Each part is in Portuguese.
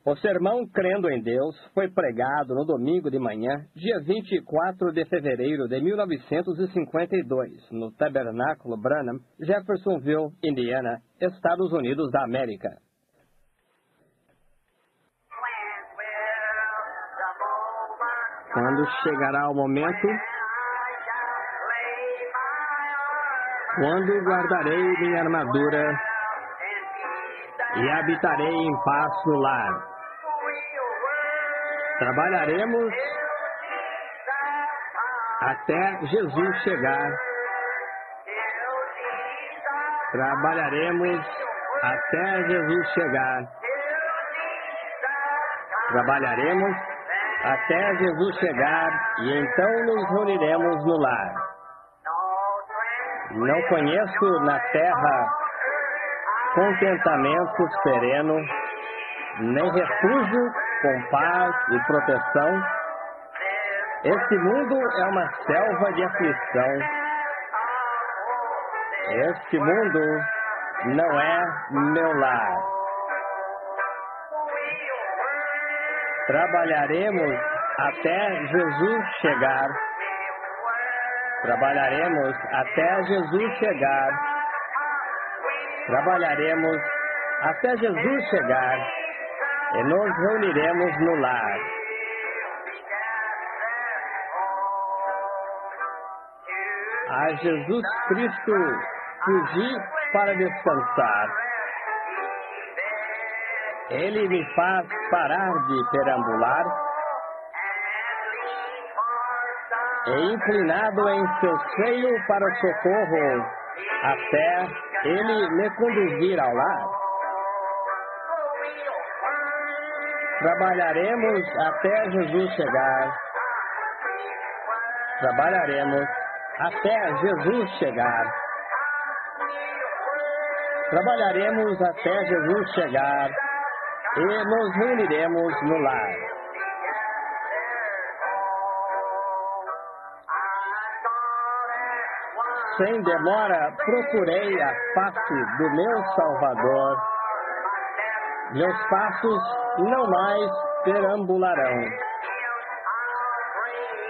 O sermão Crendo em Deus foi pregado no domingo de manhã, dia 24 de fevereiro de 1952, no Tabernáculo Branham, Jeffersonville, Indiana, Estados Unidos da América. Quando chegará o momento, quando guardarei minha armadura e habitarei em paz no lar. Trabalharemos até Jesus chegar. Trabalharemos até Jesus chegar. Trabalharemos até Jesus chegar e então nos reuniremos no lar. Não conheço na terra contentamento sereno, nem refúgio com paz e proteção. Este mundo é uma selva de aflição. Este mundo não é meu lar. Trabalharemos até Jesus chegar. Trabalharemos até Jesus chegar. Trabalharemos até Jesus chegar e nos reuniremos no lar. A Jesus Cristo fugi para descansar. Ele me faz parar de perambular e inclinado em seu seio para o socorro, até ele me conduzir ao lar. Trabalharemos até Jesus chegar. Trabalharemos até Jesus chegar. Trabalharemos até Jesus chegar e nos reuniremos no lar. Sem demora, procurei a face do meu Salvador. Meus passos não mais perambularão.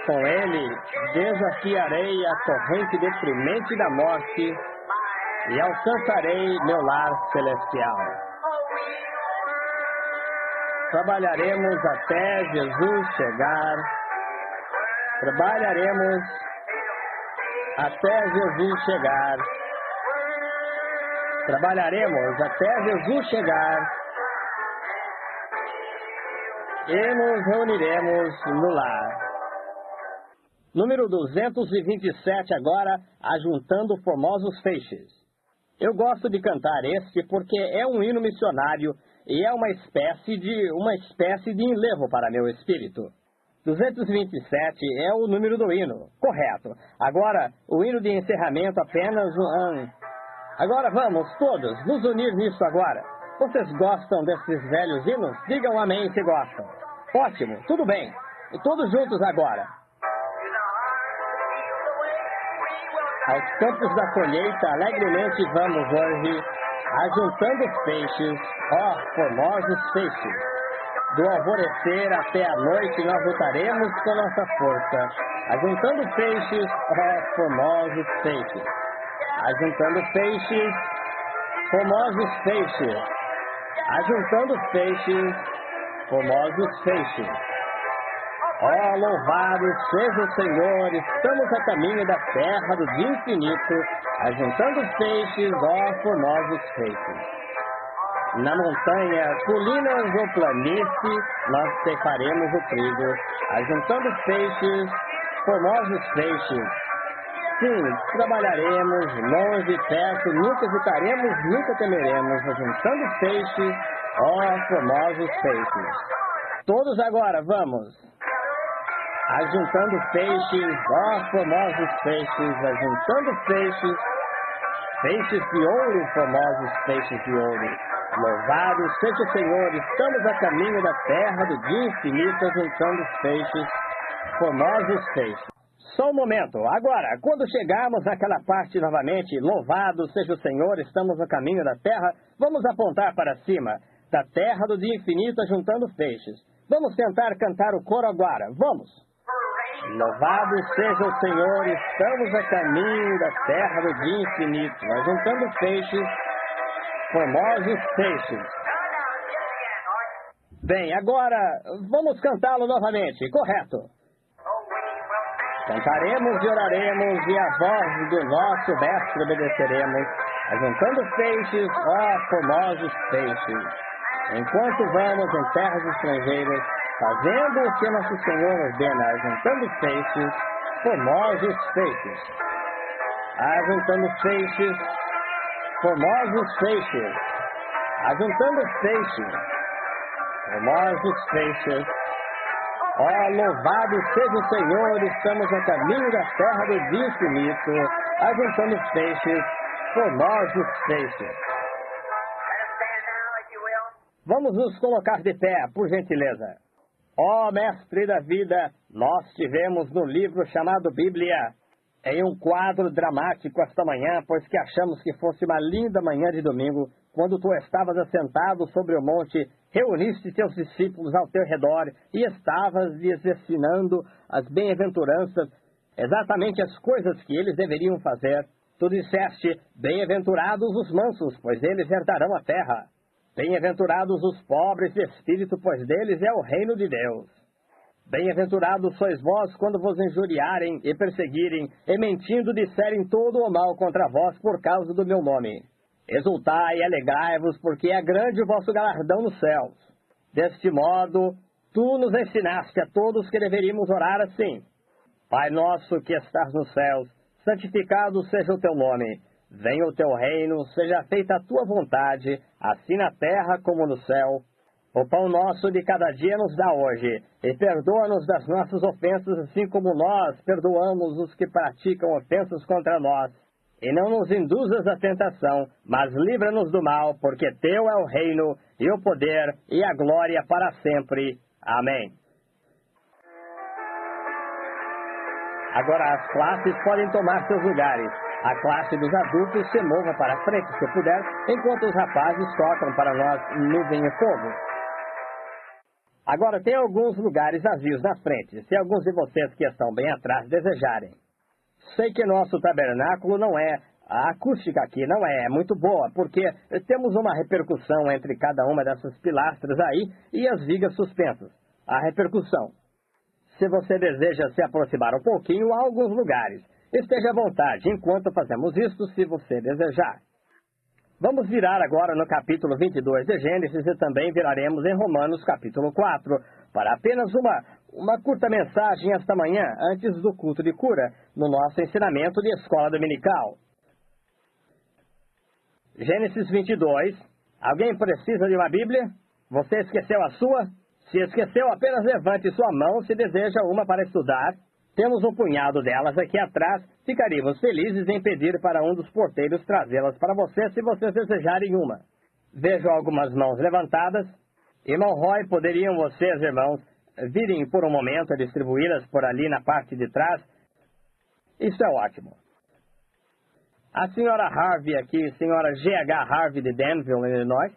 Com ele, desafiarei a corrente deprimente da morte e alcançarei meu lar celestial. Trabalharemos até Jesus chegar. Trabalharemos até Jesus chegar. Trabalharemos até Jesus chegar. E nos reuniremos no lar. Número 227 agora, Ajuntando Formosos Feixes. Eu gosto de cantar este porque é um hino missionário e é uma espécie de enlevo para meu espírito. 227 é o número do hino, correto. Agora, o hino de encerramento apenas Agora vamos todos nos unir nisso agora. Vocês gostam desses velhos hinos? Digam amém se gostam. Ótimo, tudo bem. E todos juntos agora. Aos campos da colheita, alegremente vamos hoje, ajuntando peixes, ó formosos peixes. Do alvorecer até a noite nós lutaremos com nossa força, ajuntando peixes, ó formosos peixes. Ajuntando peixes, formosos peixes. Ajuntando peixes, formosos peixes. Ó, louvado seja o Senhor, estamos a caminho da terra do dia infinito, ajuntando peixes, ó, formosos peixes. Na montanha, colinas ou planície, nós separemos o trigo, ajuntando peixes, formosos peixes. Sim, trabalharemos, longe e perto, nunca hesitaremos, nunca temeremos, ajuntando peixes, ó, formosos peixes. Todos agora, vamos! Ajuntando peixes, ó formosos peixes, ajuntando peixes, peixes de ouro, formosos peixes de ouro. Louvado seja o Senhor, estamos a caminho da terra do dia infinito, ajuntando os peixes, formosos peixes. Só um momento, agora, quando chegarmos naquela parte novamente, louvado seja o Senhor, estamos a caminho da terra, vamos apontar para cima. da terra do dia infinito, ajuntando feixes. Vamos tentar cantar o coro agora. Vamos! Louvado seja o Senhor, estamos a caminho da terra do dia infinito, ajuntando feixes, formosos feixes. Bem, agora vamos cantá-lo novamente, correto? Cantaremos e oraremos e a voz do nosso mestre obedeceremos, ajuntando feixes, ó formosos feixes. Enquanto vamos em terras estrangeiras, fazendo o que nosso Senhor ordena, ajuntando feixes, formosos feixes. Ajuntando feixes, formosos feixes. Ajuntando feixes, formosos feixes. Ó, louvado seja o Senhor, estamos a caminho da terra do dia infinito, ajuntando feixes, formosos feixes. Vamos nos colocar de pé, por gentileza. Ó Mestre da vida, nós tivemos no livro chamado Bíblia, em um quadro dramático esta manhã, pois que achamos que fosse uma linda manhã de domingo, quando tu estavas assentado sobre o monte, reuniste teus discípulos ao teu redor e estavas lhes ensinando as bem-aventuranças, exatamente as coisas que eles deveriam fazer. Tu disseste, bem-aventurados os mansos, pois eles herdarão a terra. Bem-aventurados os pobres de espírito, pois deles é o reino de Deus. Bem-aventurados sois vós quando vos injuriarem e perseguirem, e mentindo disserem todo o mal contra vós por causa do meu nome. Exultai e alegrai-vos, porque é grande o vosso galardão nos céus. Deste modo, tu nos ensinaste a todos que deveríamos orar assim. Pai nosso que estás nos céus, santificado seja o teu nome. Venha o teu reino, seja feita a tua vontade, assim na terra como no céu. O pão nosso de cada dia nos dá hoje, e perdoa-nos das nossas ofensas, assim como nós perdoamos os que praticam ofensas contra nós. E não nos induzas à tentação, mas livra-nos do mal, porque teu é o reino, e o poder, e a glória para sempre. Amém. Agora as classes podem tomar seus lugares. A classe dos adultos se mova para a frente, se puder, enquanto os rapazes tocam para nós Nuvem e Fogo. Agora tem alguns lugares vazios na frente, se alguns de vocês que estão bem atrás desejarem. Sei que nosso tabernáculo não é, a acústica aqui não é muito boa, porque temos uma repercussão entre cada uma dessas pilastras aí e as vigas suspensas. A repercussão. Se você deseja se aproximar um pouquinho, há alguns lugares. Esteja à vontade enquanto fazemos isto, se você desejar. Vamos virar agora no capítulo 22 de Gênesis e também viraremos em Romanos capítulo 4, para apenas uma curta mensagem esta manhã, antes do culto de cura, no nosso ensinamento de escola dominical. Gênesis 22. Alguém precisa de uma Bíblia? Você esqueceu a sua? Se esqueceu, apenas levante sua mão se deseja uma para estudar. Temos um punhado delas aqui atrás. Ficaríamos felizes em pedir para um dos porteiros trazê-las para você, se vocês desejarem uma. Vejo algumas mãos levantadas. Irmão Roy, poderiam vocês, irmãos, virem por um momento a distribuí-las por ali na parte de trás? Isso é ótimo. A senhora Harvey aqui, senhora G.H. Harvey de Danville, Illinois.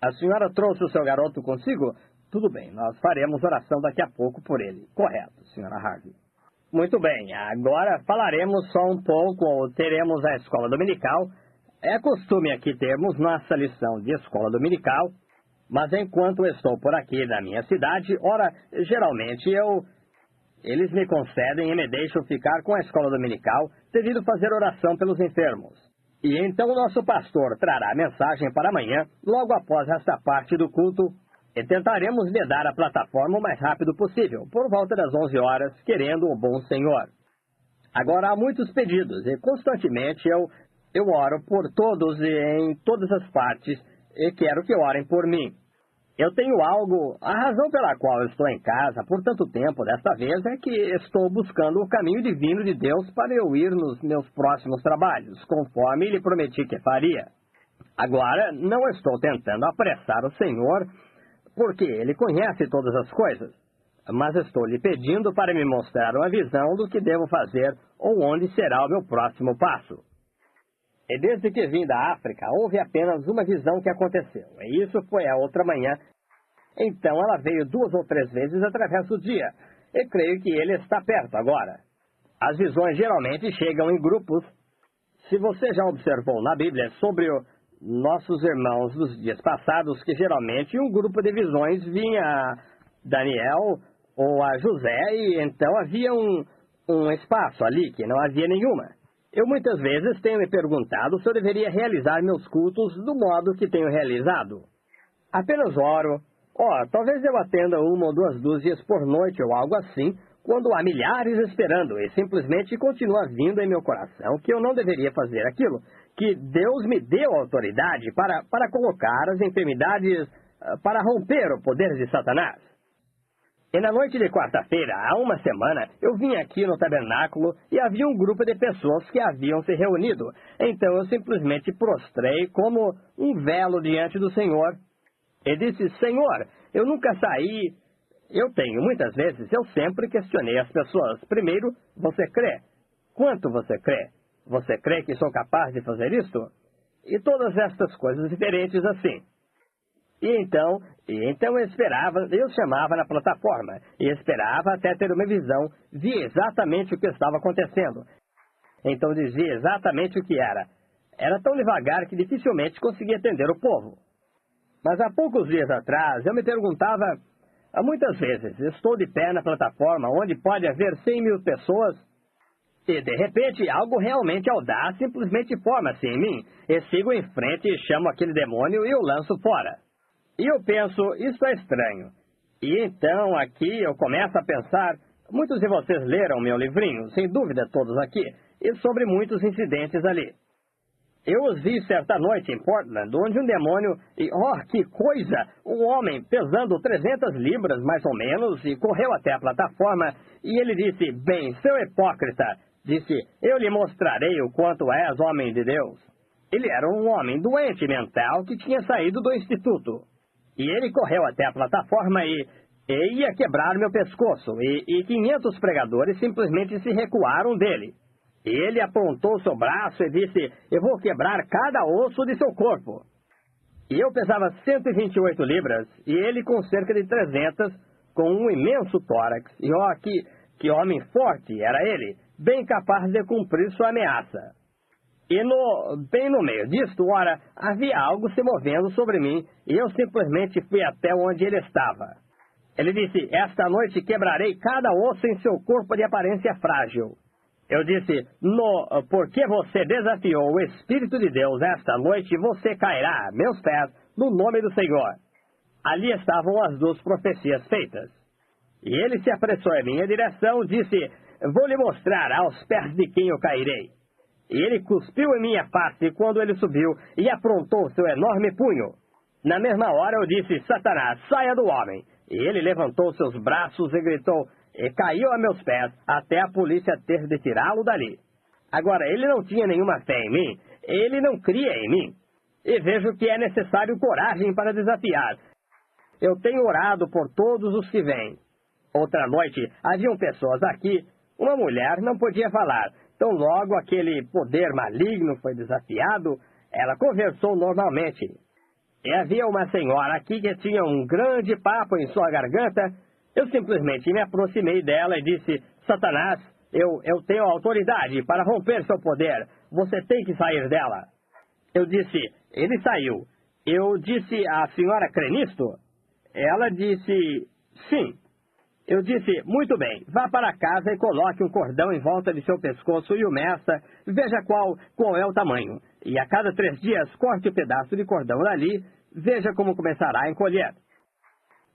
A senhora trouxe o seu garoto consigo? Tudo bem, nós faremos oração daqui a pouco por ele. Correto, senhora Harvey. Muito bem, agora falaremos só um pouco, ou teremos a escola dominical. É costume aqui termos nossa lição de escola dominical, mas enquanto estou por aqui na minha cidade, ora, geralmente eles me concedem e me deixam ficar com a escola dominical, devido fazer oração pelos enfermos. E então o nosso pastor trará a mensagem para amanhã, logo após esta parte do culto, e tentaremos lhe dar a plataforma o mais rápido possível, por volta das 11 horas, querendo o bom Senhor. Agora há muitos pedidos, e constantemente eu oro por todos e em todas as partes, e quero que orem por mim. Eu tenho algo, a razão pela qual eu estou em casa por tanto tempo desta vez é que estou buscando o caminho divino de Deus para eu ir nos meus próximos trabalhos, conforme lhe prometi que faria. Agora, não estou tentando apressar o Senhor, porque Ele conhece todas as coisas, mas estou lhe pedindo para me mostrar uma visão do que devo fazer ou onde será o meu próximo passo. E desde que vim da África, houve apenas uma visão que aconteceu. E isso foi a outra manhã. Então ela veio 2 ou 3 vezes através do dia. E creio que ele está perto agora. As visões geralmente chegam em grupos. Se você já observou na Bíblia sobre nossos irmãos dos dias passados, que geralmente um grupo de visões vinha a Daniel ou a José, e então havia um espaço ali que não havia nenhuma. Eu muitas vezes tenho me perguntado se eu deveria realizar meus cultos do modo que tenho realizado. Apenas oro. Talvez eu atenda 1 ou 2 dúzias por noite ou algo assim, quando há milhares esperando, e simplesmente continua vindo em meu coração que eu não deveria fazer aquilo, que Deus me deu autoridade para colocar as enfermidades, para romper o poder de Satanás. E na noite de quarta-feira, há uma semana, eu vim aqui no tabernáculo e havia um grupo de pessoas que haviam se reunido. Então eu simplesmente prostrei como um velo diante do Senhor. E disse: Senhor, eu nunca saí. Muitas vezes, eu sempre questionei as pessoas. Primeiro, você crê? Quanto você crê? Você crê que sou capaz de fazer isto? E todas estas coisas diferentes assim. E então eu chamava na plataforma, e esperava até ter uma visão, via exatamente o que estava acontecendo. Então dizia exatamente o que era. Era tão devagar que dificilmente conseguia atender o povo. Mas há poucos dias atrás, eu me perguntava, muitas vezes, estou de pé na plataforma, onde pode haver 100.000 pessoas, e de repente, algo realmente audaz simplesmente forma-se em mim, e sigo em frente e chamo aquele demônio e o lanço fora. E eu penso, isso é estranho. E então aqui eu começo a pensar, muitos de vocês leram meu livrinho, sem dúvida todos aqui, e sobre muitos incidentes ali. Eu os vi certa noite em Portland, onde um demônio, e que coisa, um homem pesando 300 libras mais ou menos, e correu até a plataforma, e ele disse: bem, seu hipócrita, disse, eu lhe mostrarei o quanto és homem de Deus. Ele era um homem doente mental que tinha saído do instituto. E ele correu até a plataforma e ia quebrar meu pescoço, e 500 pregadores simplesmente se recuaram dele. E ele apontou seu braço e disse: eu vou quebrar cada osso de seu corpo. E eu pesava 128 libras, e ele com cerca de 300, com um imenso tórax. E que homem forte era ele, bem capaz de cumprir sua ameaça. E bem no meio disto, havia algo se movendo sobre mim, e eu simplesmente fui até onde ele estava. Ele disse: esta noite quebrarei cada osso em seu corpo de aparência frágil. Eu disse: porque você desafiou o Espírito de Deus esta noite, você cairá a meus pés no nome do Senhor. Ali estavam as 2 profecias feitas. E ele se apressou em minha direção, disse: vou lhe mostrar aos pés de quem eu cairei. E ele cuspiu em minha face quando ele subiu e aprontou seu enorme punho. Na mesma hora eu disse: Satanás, saia do homem. E ele levantou seus braços e gritou, e caiu a meus pés, até a polícia ter de tirá-lo dali. Agora, ele não tinha nenhuma fé em mim, ele não cria em mim. E vejo que é necessário coragem para desafiar. Eu tenho orado por todos os que vêm. Outra noite, haviam pessoas aqui, uma mulher não podia falar. Tão logo aquele poder maligno foi desafiado, ela conversou normalmente. E havia uma senhora aqui que tinha um grande papo em sua garganta. Eu simplesmente me aproximei dela e disse: Satanás, eu tenho autoridade para romper seu poder. Você tem que sair dela. Eu disse: ele saiu. Eu disse: a senhora crê nisto? Ela disse: sim. Eu disse: muito bem, vá para casa e coloque um cordão em volta de seu pescoço e o meça, veja qual é o tamanho. E a cada 3 dias corte o pedaço de cordão dali, veja como começará a encolher.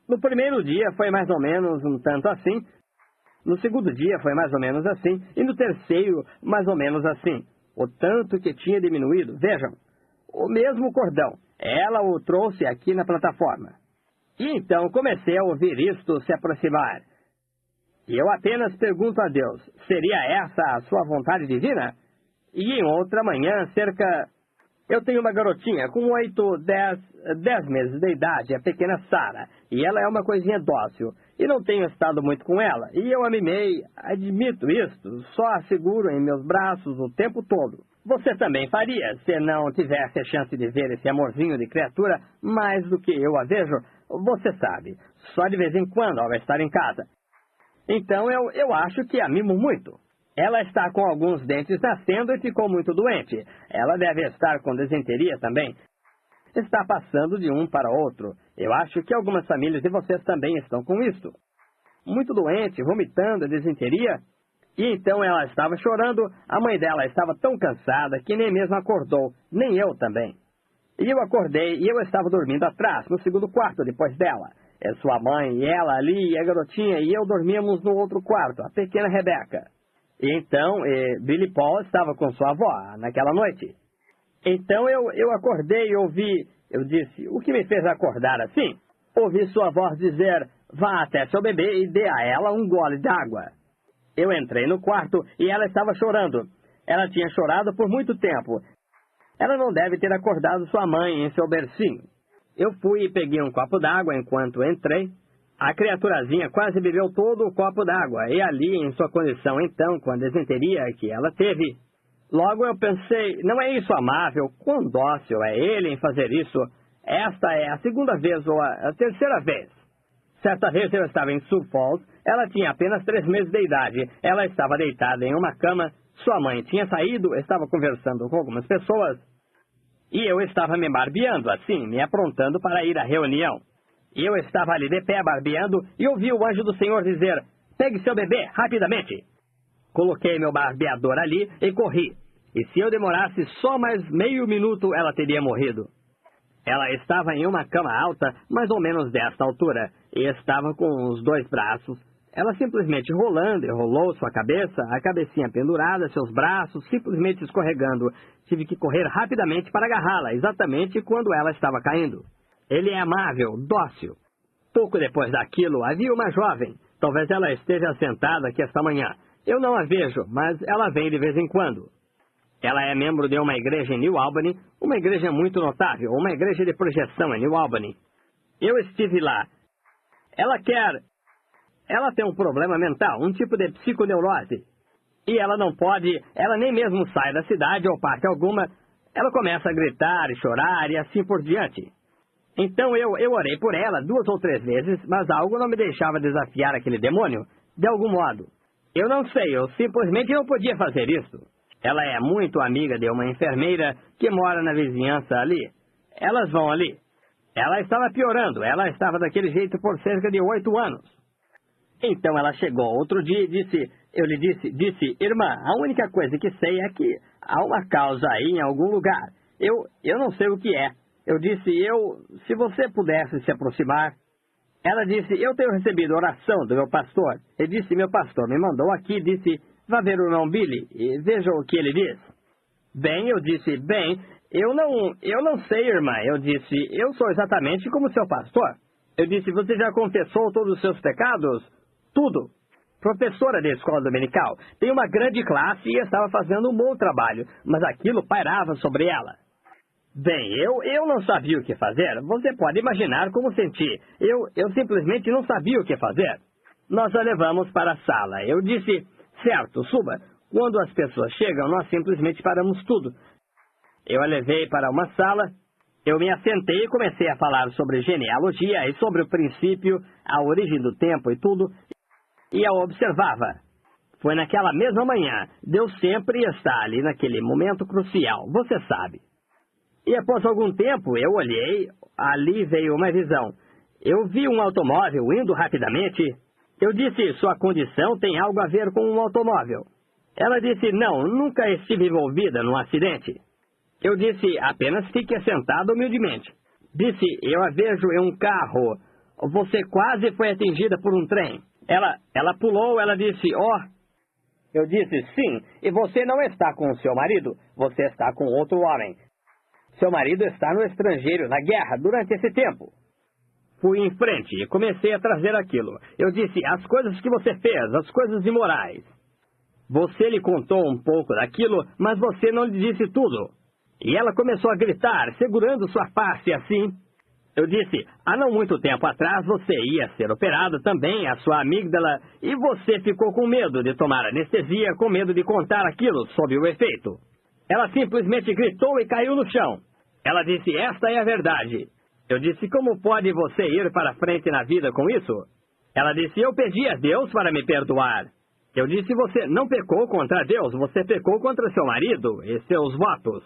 No primeiro dia foi mais ou menos um tanto assim, no segundo dia foi mais ou menos assim, e no terceiro mais ou menos assim. O tanto que tinha diminuído, vejam, o mesmo cordão, ela o trouxe aqui na plataforma. E então comecei a ouvir isto se aproximar. E eu apenas pergunto a Deus: seria essa a sua vontade divina? E em outra manhã, eu tenho uma garotinha com 10 meses de idade, a pequena Sara, e ela é uma coisinha dócil, e não tenho estado muito com ela, e eu a mimei, admito isto, só a seguro em meus braços o tempo todo. Você também faria, se não tivesse a chance de ver esse amorzinho de criatura mais do que eu a vejo, você sabe, só de vez em quando ao estar em casa. Então eu acho que a mimo muito. Ela está com alguns dentes nascendo e ficou muito doente. Ela deve estar com desenteria também. Está passando de um para outro. Eu acho que algumas famílias de vocês também estão com isso. Muito doente, vomitando, desenteria. E então ela estava chorando, a mãe dela estava tão cansada que nem mesmo acordou, nem eu também. E eu acordei e eu estava dormindo atrás, no segundo quarto depois dela. Sua mãe e ela ali, e a garotinha e eu dormíamos no outro quarto, a pequena Rebeca. E então Billy Paul estava com sua avó naquela noite. Então eu acordei e ouvi, eu disse, o que me fez acordar assim? Ouvi sua voz dizer, vá até seu bebê e dê a ela um gole d'água. Eu entrei no quarto e ela estava chorando. Ela tinha chorado por muito tempo. Ela não deve ter acordado sua mãe em seu bercinho. Eu fui e peguei um copo d'água enquanto entrei. A criaturazinha quase bebeu todo o copo d'água, e ali, em sua condição então, com a desenteria que ela teve. Logo eu pensei, não é isso amável? Quão dócil é ele em fazer isso? Esta é a segunda vez ou a terceira vez. Certa vez eu estava em Sioux Falls, ela tinha apenas 3 meses de idade, ela estava deitada em uma cama, sua mãe tinha saído, estava conversando com algumas pessoas, e eu estava me barbeando assim, me aprontando para ir à reunião. E eu estava ali de pé barbeando e ouvi o anjo do Senhor dizer, pegue seu bebê, rapidamente. Coloquei meu barbeador ali e corri, e se eu demorasse só mais meio minuto, ela teria morrido. Ela estava em uma cama alta, mais ou menos desta altura, e estava com os 2 braços. Ela simplesmente rolando e rolou sua cabeça, a cabecinha pendurada, seus braços simplesmente escorregando. Tive que correr rapidamente para agarrá-la, exatamente quando ela estava caindo. Ele é amável, dócil. Pouco depois daquilo, havia uma jovem. Talvez ela esteja sentada aqui esta manhã. Eu não a vejo, mas ela vem de vez em quando. Ela é membro de uma igreja em New Albany, uma igreja muito notável, uma igreja de projeção em New Albany. Eu estive lá. Ela tem um problema mental, um tipo de psiconeurose. E ela não pode, ela nem mesmo sai da cidade ou parte alguma. Ela começa a gritar e chorar e assim por diante. Então eu orei por ela 2 ou 3 vezes, mas algo não me deixava desafiar aquele demônio, de algum modo. Eu não sei, eu simplesmente não podia fazer isso. Ela é muito amiga de uma enfermeira que mora na vizinhança ali. Elas vão ali. Ela estava piorando, ela estava daquele jeito por cerca de 8 anos. Então ela chegou outro dia e eu lhe disse, irmã, a única coisa que sei é que há uma causa aí em algum lugar. Eu não sei o que é. Eu disse, se você pudesse se aproximar. Ela disse, eu tenho recebido oração do meu pastor. Ele disse, meu pastor me mandou aqui, disse, vá ver o irmão Billy e veja o que ele diz. Bem, eu disse, eu não sei, irmã. Eu disse, eu sou exatamente como seu pastor. Eu disse, você já confessou todos os seus pecados? Tudo. Professora de escola dominical, tem uma grande classe e estava fazendo um bom trabalho, mas aquilo pairava sobre ela. Bem, eu não sabia o que fazer. Você pode imaginar como senti. Eu simplesmente não sabia o que fazer. Nós a levamos para a sala. Eu disse, certo, suba. Quando as pessoas chegam, nós simplesmente paramos tudo. Eu a levei para uma sala. Eu me assentei e comecei a falar sobre genealogia e sobre o princípio, a origem do tempo e tudo. E a observava. Foi naquela mesma manhã. Deus sempre está ali naquele momento crucial. Você sabe. E após algum tempo, eu olhei, ali veio uma visão. Eu vi um automóvel indo rapidamente. Eu disse, sua condição tem algo a ver com um automóvel. Ela disse, não, nunca estive envolvida num acidente. Eu disse, apenas fique sentada humildemente. Disse, eu a vejo em um carro. Você quase foi atingida por um trem. Ela pulou, ela disse, Eu disse, sim, e você não está com o seu marido, você está com outro homem. Seu marido está no estrangeiro, na guerra, durante esse tempo. Fui em frente e comecei a trazer aquilo. Eu disse, as coisas que você fez, as coisas imorais. Você lhe contou um pouco daquilo, mas você não lhe disse tudo. E ela começou a gritar, segurando sua face assim. Eu disse, há não muito tempo atrás você ia ser operado também, a sua amígdala, e você ficou com medo de tomar anestesia, com medo de contar aquilo sob o efeito. Ela simplesmente gritou e caiu no chão. Ela disse, esta é a verdade. Eu disse, como pode você ir para frente na vida com isso? Ela disse, eu pedi a Deus para me perdoar. Eu disse, você não pecou contra Deus, você pecou contra seu marido e seus votos.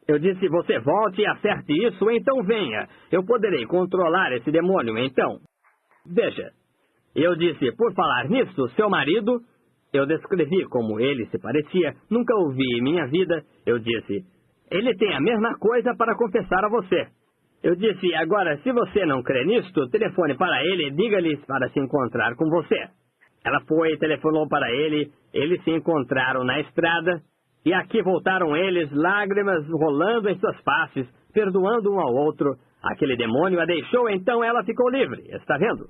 Eu disse, você volte e acerte isso, então venha. Eu poderei controlar esse demônio, então. Veja, eu disse, por falar nisso, seu marido... Eu descrevi como ele se parecia, nunca o vi em minha vida. Eu disse, ele tem a mesma coisa para confessar a você. Eu disse, agora, se você não crê nisto, telefone para ele e diga-lhe para se encontrar com você. Ela foi e telefonou para ele, eles se encontraram na estrada, e aqui voltaram eles, lágrimas rolando em suas faces, perdoando um ao outro. Aquele demônio a deixou, então ela ficou livre, está vendo?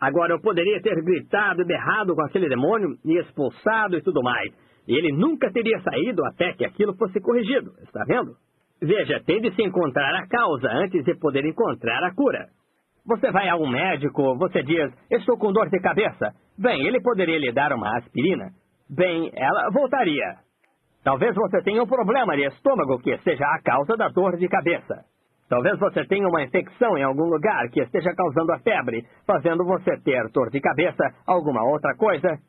Agora, eu poderia ter gritado e berrado com aquele demônio e expulsado e tudo mais. E ele nunca teria saído até que aquilo fosse corrigido, está vendo? Veja, tem de se encontrar a causa antes de poder encontrar a cura. Você vai a um médico, você diz, estou com dor de cabeça. Bem, ele poderia lhe dar uma aspirina. Bem, ela voltaria. Talvez você tenha um problema de estômago que seja a causa da dor de cabeça. Talvez você tenha uma infecção em algum lugar que esteja causando a febre, fazendo você ter dor de cabeça, alguma outra coisa.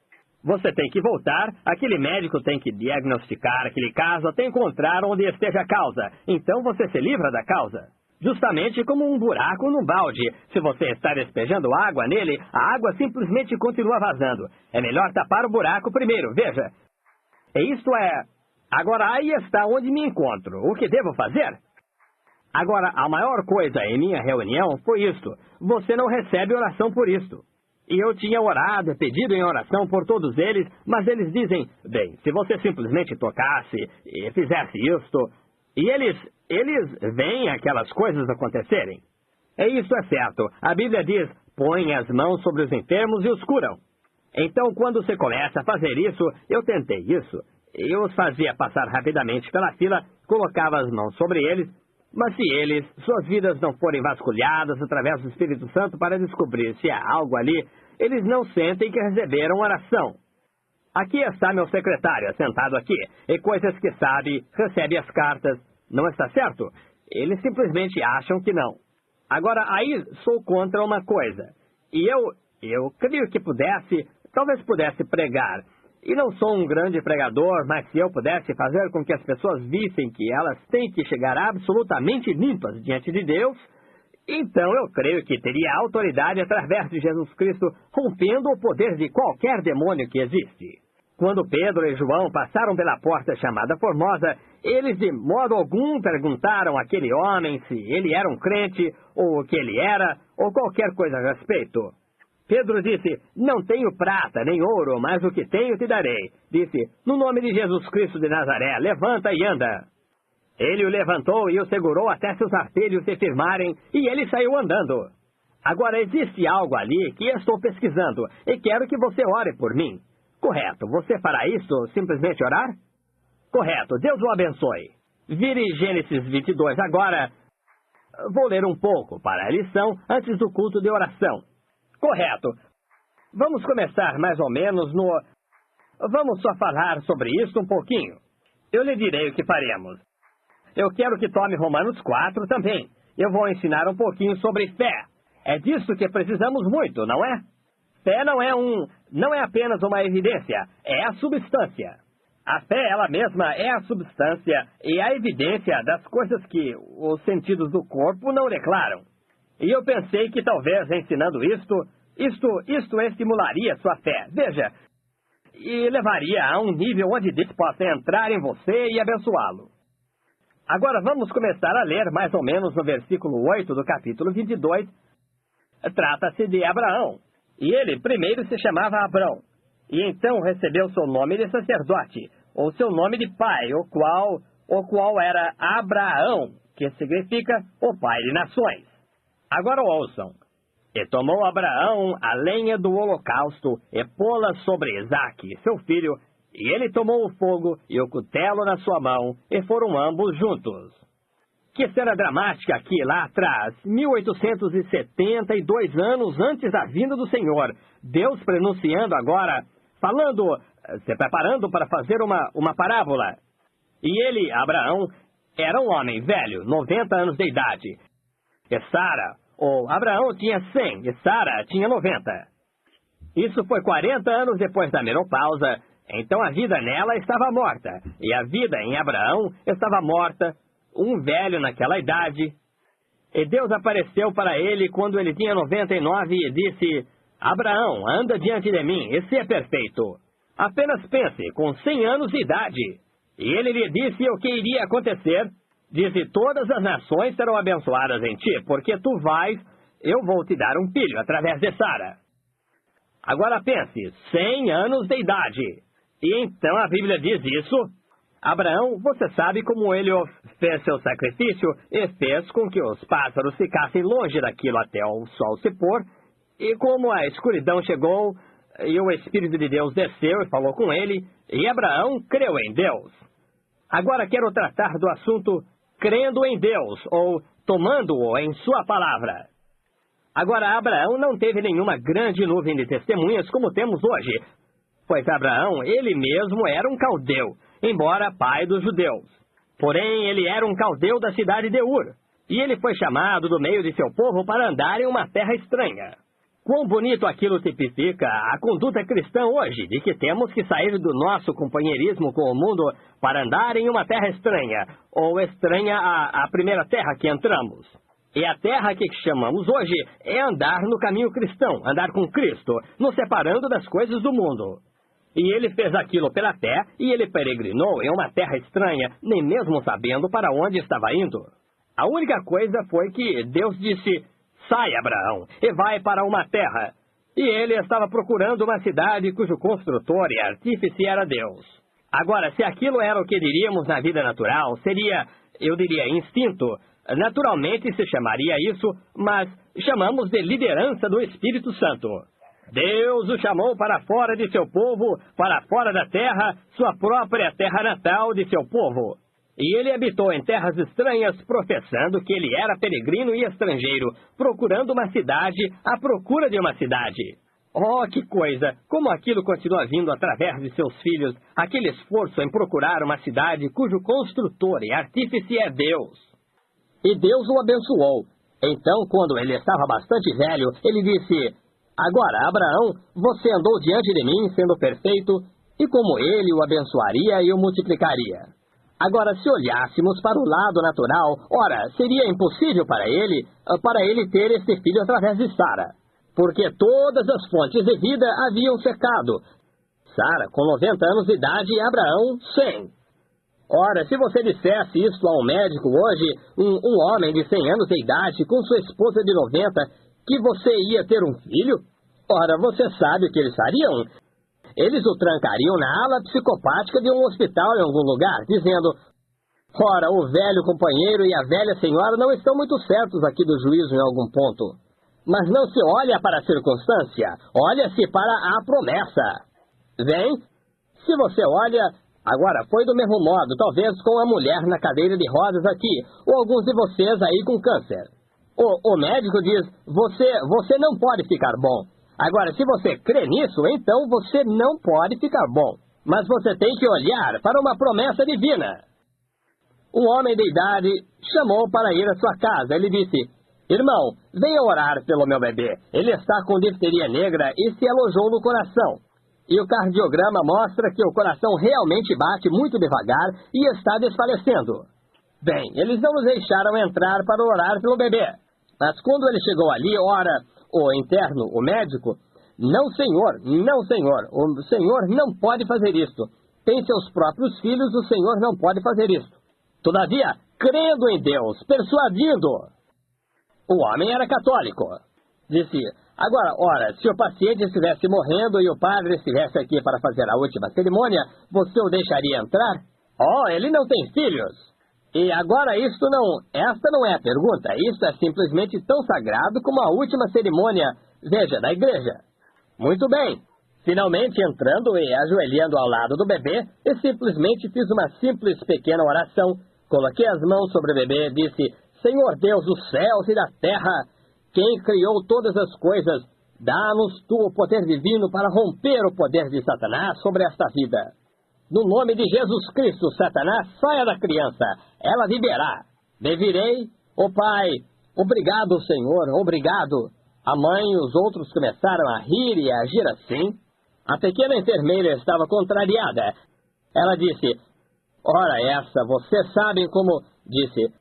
Você tem que voltar, aquele médico tem que diagnosticar aquele caso até encontrar onde esteja a causa. Então você se livra da causa. Justamente como um buraco no balde. Se você está despejando água nele, a água simplesmente continua vazando. É melhor tapar o buraco primeiro, veja. E isto é... Agora aí está onde me encontro. O que devo fazer? Agora, a maior coisa em minha reunião foi isto. Você não recebe oração por isto. E eu tinha orado, pedido em oração por todos eles, mas eles dizem, bem, se você simplesmente tocasse e fizesse isto... E eles veem aquelas coisas acontecerem. E isso é certo. A Bíblia diz, põe as mãos sobre os enfermos e os curam. Então, quando você começa a fazer isso, eu tentei isso. Eu os fazia passar rapidamente pela fila, colocava as mãos sobre eles, mas se suas vidas não forem vasculhadas através do Espírito Santo para descobrir se há algo ali, eles não sentem que receberam oração. Aqui está meu secretário, sentado aqui, e coisas que sabe, recebe as cartas. Não está certo? Eles simplesmente acham que não. Agora, aí sou contra uma coisa. E eu creio que talvez pudesse pregar. E não sou um grande pregador, mas se eu pudesse fazer com que as pessoas vissem que elas têm que chegar absolutamente limpas diante de Deus, então eu creio que teria autoridade através de Jesus Cristo, rompendo o poder de qualquer demônio que existe. Quando Pedro e João passaram pela porta chamada Formosa, eles de modo algum perguntaram àquele homem se ele era um crente, ou o que ele era, ou qualquer coisa a respeito. Pedro disse, não tenho prata nem ouro, mas o que tenho te darei. Disse, no nome de Jesus Cristo de Nazaré, levanta e anda. Ele o levantou e o segurou até seus artelhos se firmarem, e ele saiu andando. Agora existe algo ali que estou pesquisando, e quero que você ore por mim. Correto, você fará isso, simplesmente orar? Correto, Deus o abençoe. Vire Gênesis 22 agora. Vou ler um pouco para a lição antes do culto de oração. Correto. Vamos começar mais ou menos Vamos só falar sobre isso um pouquinho. Eu lhe direi o que faremos. Eu quero que tome Romanos 4 também. Eu vou ensinar um pouquinho sobre fé. É disso que precisamos muito, não é? Fé não é apenas uma evidência, é a substância. A fé, ela mesma, é a substância e a evidência das coisas que os sentidos do corpo não declaram. E eu pensei que talvez ensinando isto estimularia sua fé, veja, e levaria a um nível onde Deus possa entrar em você e abençoá-lo. Agora vamos começar a ler mais ou menos no versículo 8 do capítulo 22. Trata-se de Abraão. E ele primeiro se chamava Abrão, e então recebeu seu nome de sacerdote, ou seu nome de pai, o qual era Abraão, que significa o pai de nações. Agora ouçam. E tomou Abraão a lenha do holocausto, e pô-la sobre Isaque, seu filho, e ele tomou o fogo e o cutelo na sua mão, e foram ambos juntos. Que cena dramática aqui, lá atrás, 1872 anos antes da vinda do Senhor. Deus pronunciando agora, falando, se preparando para fazer uma parábola. E ele, Abraão, era um homem velho, 90 anos de idade. E Sara, ou Abraão tinha 100 e Sara tinha 90. Isso foi 40 anos depois da menopausa, então a vida nela estava morta, e a vida em Abraão estava morta, um velho naquela idade. E Deus apareceu para ele quando ele tinha 99 e disse: Abraão, anda diante de mim, e seja perfeito. Apenas pense, com 100 anos de idade. E ele lhe disse o que iria acontecer. Disse: todas as nações serão abençoadas em ti, porque tu vais, eu vou te dar um filho através de Sara. Agora pense, 100 anos de idade. E então a Bíblia diz isso. Abraão, você sabe como ele fez seu sacrifício e fez com que os pássaros ficassem longe daquilo até o sol se pôr. E como a escuridão chegou, e o Espírito de Deus desceu e falou com ele, e Abraão creu em Deus. Agora quero tratar do assunto crendo em Deus, ou tomando-o em sua palavra. Agora, Abraão não teve nenhuma grande nuvem de testemunhas como temos hoje, pois Abraão, ele mesmo era um caldeu, embora pai dos judeus. Porém, ele era um caldeu da cidade de Ur, e ele foi chamado do meio de seu povo para andar em uma terra estranha. Quão bonito aquilo tipifica a conduta cristã hoje, de que temos que sair do nosso companheirismo com o mundo para andar em uma terra estranha, ou estranha à primeira terra que entramos. E a terra que chamamos hoje é andar no caminho cristão, andar com Cristo, nos separando das coisas do mundo. E ele fez aquilo pela fé, e ele peregrinou em uma terra estranha, nem mesmo sabendo para onde estava indo. A única coisa foi que Deus disse: sai, Abraão, e vai para uma terra. E ele estava procurando uma cidade cujo construtor e artífice era Deus. Agora, se aquilo era o que diríamos na vida natural, seria, eu diria, instinto. Naturalmente se chamaria isso, mas chamamos de liderança do Espírito Santo. Deus o chamou para fora de seu povo, para fora da terra, sua própria terra natal de seu povo. E ele habitou em terras estranhas, professando que ele era peregrino e estrangeiro, procurando uma cidade, à procura de uma cidade. Oh, que coisa! Como aquilo continua vindo através de seus filhos, aquele esforço em procurar uma cidade cujo construtor e artífice é Deus. E Deus o abençoou. Então, quando ele estava bastante velho, ele disse: agora, Abraão, você andou diante de mim, sendo perfeito, e como ele o abençoaria e o multiplicaria. Agora, se olhássemos para o lado natural, ora, seria impossível para ele ter este filho através de Sara, porque todas as fontes de vida haviam secado. Sara, com 90 anos de idade, e Abraão, 100. Ora, se você dissesse isso a um médico hoje, um homem de 100 anos de idade, com sua esposa de 90, que você ia ter um filho, ora, você sabe o que eles fariam? Eles o trancariam na ala psicopática de um hospital em algum lugar, dizendo: ora, o velho companheiro e a velha senhora não estão muito certos aqui do juízo em algum ponto. Mas não se olha para a circunstância, olha-se para a promessa. Vem, se você olha, agora foi do mesmo modo, talvez com a mulher na cadeira de rodas aqui, ou alguns de vocês aí com câncer. O médico diz: você não pode ficar bom. Agora, se você crê nisso, então você não pode ficar bom. Mas você tem que olhar para uma promessa divina. Um homem de idade chamou para ir à sua casa. Ele disse: irmão, venha orar pelo meu bebê. Ele está com difteria negra e se alojou no coração. E o cardiograma mostra que o coração realmente bate muito devagar e está desfalecendo. Bem, eles não nos deixaram entrar para orar pelo bebê. Mas quando ele chegou ali, ora, o interno, o médico: não, senhor, não, senhor, o senhor não pode fazer isto. Tem seus próprios filhos, o senhor não pode fazer isto. Todavia, crendo em Deus, persuadindo. O homem era católico. Disse: agora, ora, se o paciente estivesse morrendo e o padre estivesse aqui para fazer a última cerimônia, você o deixaria entrar? Oh, ele não tem filhos. E agora esta não é a pergunta, isso é simplesmente tão sagrado como a última cerimônia, veja, da igreja. Muito bem, finalmente entrando e ajoelhando ao lado do bebê, eu simplesmente fiz uma simples pequena oração, coloquei as mãos sobre o bebê e disse: Senhor Deus dos céus e da terra, quem criou todas as coisas, dá-nos tu o poder divino para romper o poder de Satanás sobre esta vida. No nome de Jesus Cristo, Satanás, saia da criança. Ela viverá. Beberei. Ó pai, obrigado, Senhor, obrigado. A mãe e os outros começaram a rir e a agir assim. A pequena enfermeira estava contrariada. Ela disse, ora essa, vocês sabem como... Disse,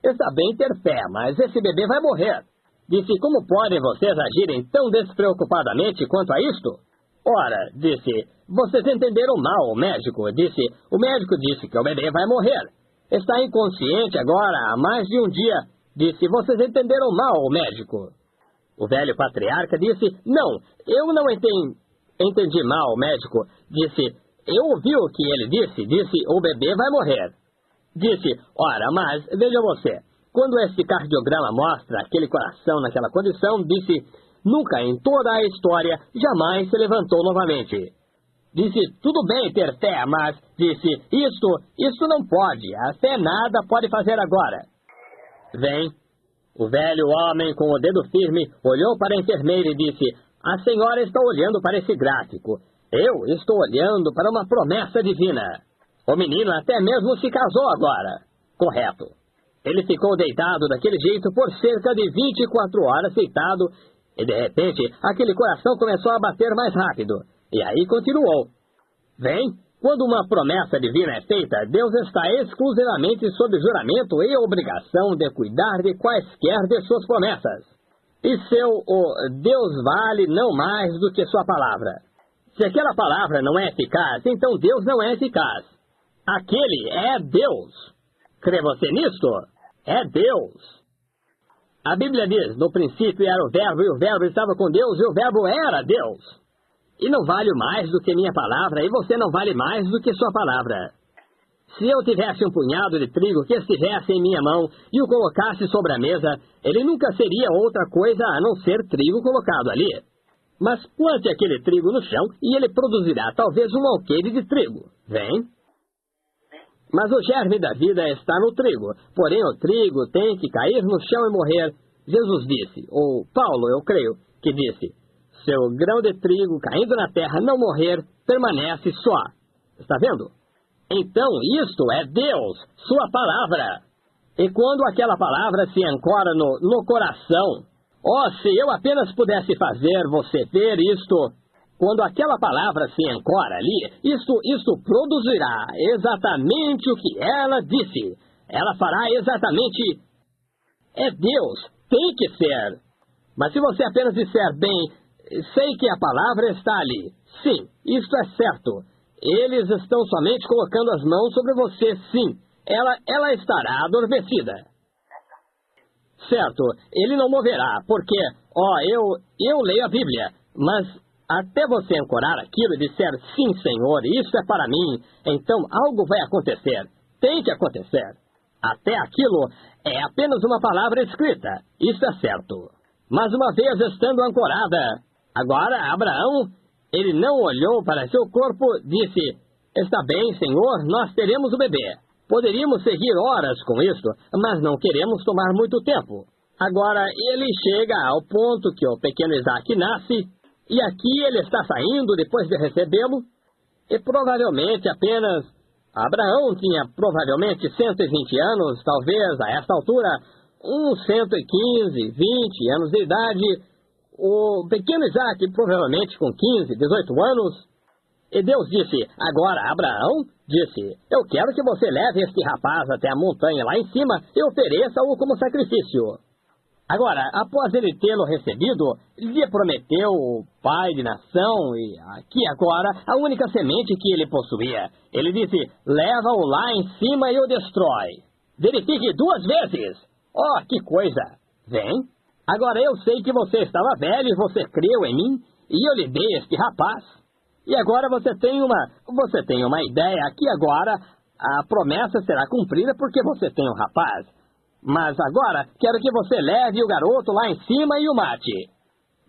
está bem ter fé, mas esse bebê vai morrer. Disse, como podem vocês agirem tão despreocupadamente quanto a isto? Ora, disse, vocês entenderam mal o médico. Disse, o médico disse que o bebê vai morrer. Está inconsciente agora há mais de um dia. Disse, vocês entenderam mal o médico. O velho patriarca disse, não, eu não entendi mal o médico. Disse, eu ouvi o que ele disse, o bebê vai morrer. Disse, ora, mas veja você, quando esse cardiograma mostra aquele coração naquela condição, disse, nunca em toda a história jamais se levantou novamente. Disse, tudo bem ter fé, mas, disse, isto não pode, a fé nada pode fazer agora. Vem. O velho homem com o dedo firme olhou para a enfermeira e disse, a senhora está olhando para esse gráfico. Eu estou olhando para uma promessa divina. O menino até mesmo se casou agora. Correto. Ele ficou deitado daquele jeito por cerca de 24 horas deitado e de repente aquele coração começou a bater mais rápido. E aí continuou. Vem, quando uma promessa divina é feita, Deus está exclusivamente sob juramento e obrigação de cuidar de quaisquer de suas promessas. E Deus vale não mais do que sua palavra. Se aquela palavra não é eficaz, então Deus não é eficaz. Aquele é Deus. Crê você nisto? É Deus. A Bíblia diz, no princípio era o Verbo, e o Verbo estava com Deus, e o Verbo era Deus. E não vale mais do que minha palavra, e você não vale mais do que sua palavra. Se eu tivesse um punhado de trigo que estivesse em minha mão e o colocasse sobre a mesa, ele nunca seria outra coisa a não ser trigo colocado ali. Mas plante aquele trigo no chão e ele produzirá talvez um alqueire de trigo. Vem. Mas o germe da vida está no trigo, porém o trigo tem que cair no chão e morrer. Jesus disse, ou Paulo, eu creio, que disse, se o grão de trigo caindo na terra não morrer, permanece só. Está vendo? Então isto é Deus, sua palavra. E quando aquela palavra se ancora no coração, se eu apenas pudesse fazer você ver isto, quando aquela palavra se ancora ali, isto produzirá exatamente o que ela disse. Ela fará exatamente... É Deus, tem que ser. Mas se você apenas disser, bem, sei que a palavra está ali. Sim, isto é certo. Eles estão somente colocando as mãos sobre você, sim. Ela estará adormecida. Certo, ele não moverá, porque, eu leio a Bíblia, mas até você ancorar aquilo e disser, sim, Senhor, isso é para mim, então algo vai acontecer. Tem que acontecer. Até aquilo é apenas uma palavra escrita, isso é certo. Mas uma vez estando ancorada, agora Abraão, ele não olhou para seu corpo, disse, está bem, Senhor, nós teremos o bebê. Poderíamos seguir horas com isto, mas não queremos tomar muito tempo. Agora ele chega ao ponto que o pequeno Isaac nasce, e aqui ele está saindo depois de recebê-lo, e provavelmente apenas... Abraão tinha provavelmente 120 anos, talvez a esta altura, uns 115, 20 anos de idade. O pequeno Isaac provavelmente com 15, 18 anos. E Deus disse, agora Abraão, disse, eu quero que você leve este rapaz até a montanha lá em cima e ofereça-o como sacrifício. Agora, após ele tê-lo recebido, lhe prometeu o pai de nação e aqui agora a única semente que ele possuía. Ele disse, leva-o lá em cima e o destrói. Verifique 2 vezes. Que coisa. Vem. Agora eu sei que você estava velho e você creu em mim e eu lhe dei este rapaz. E agora você tem uma ideia que agora a promessa será cumprida porque você tem um rapaz. Mas agora quero que você leve o garoto lá em cima e o mate.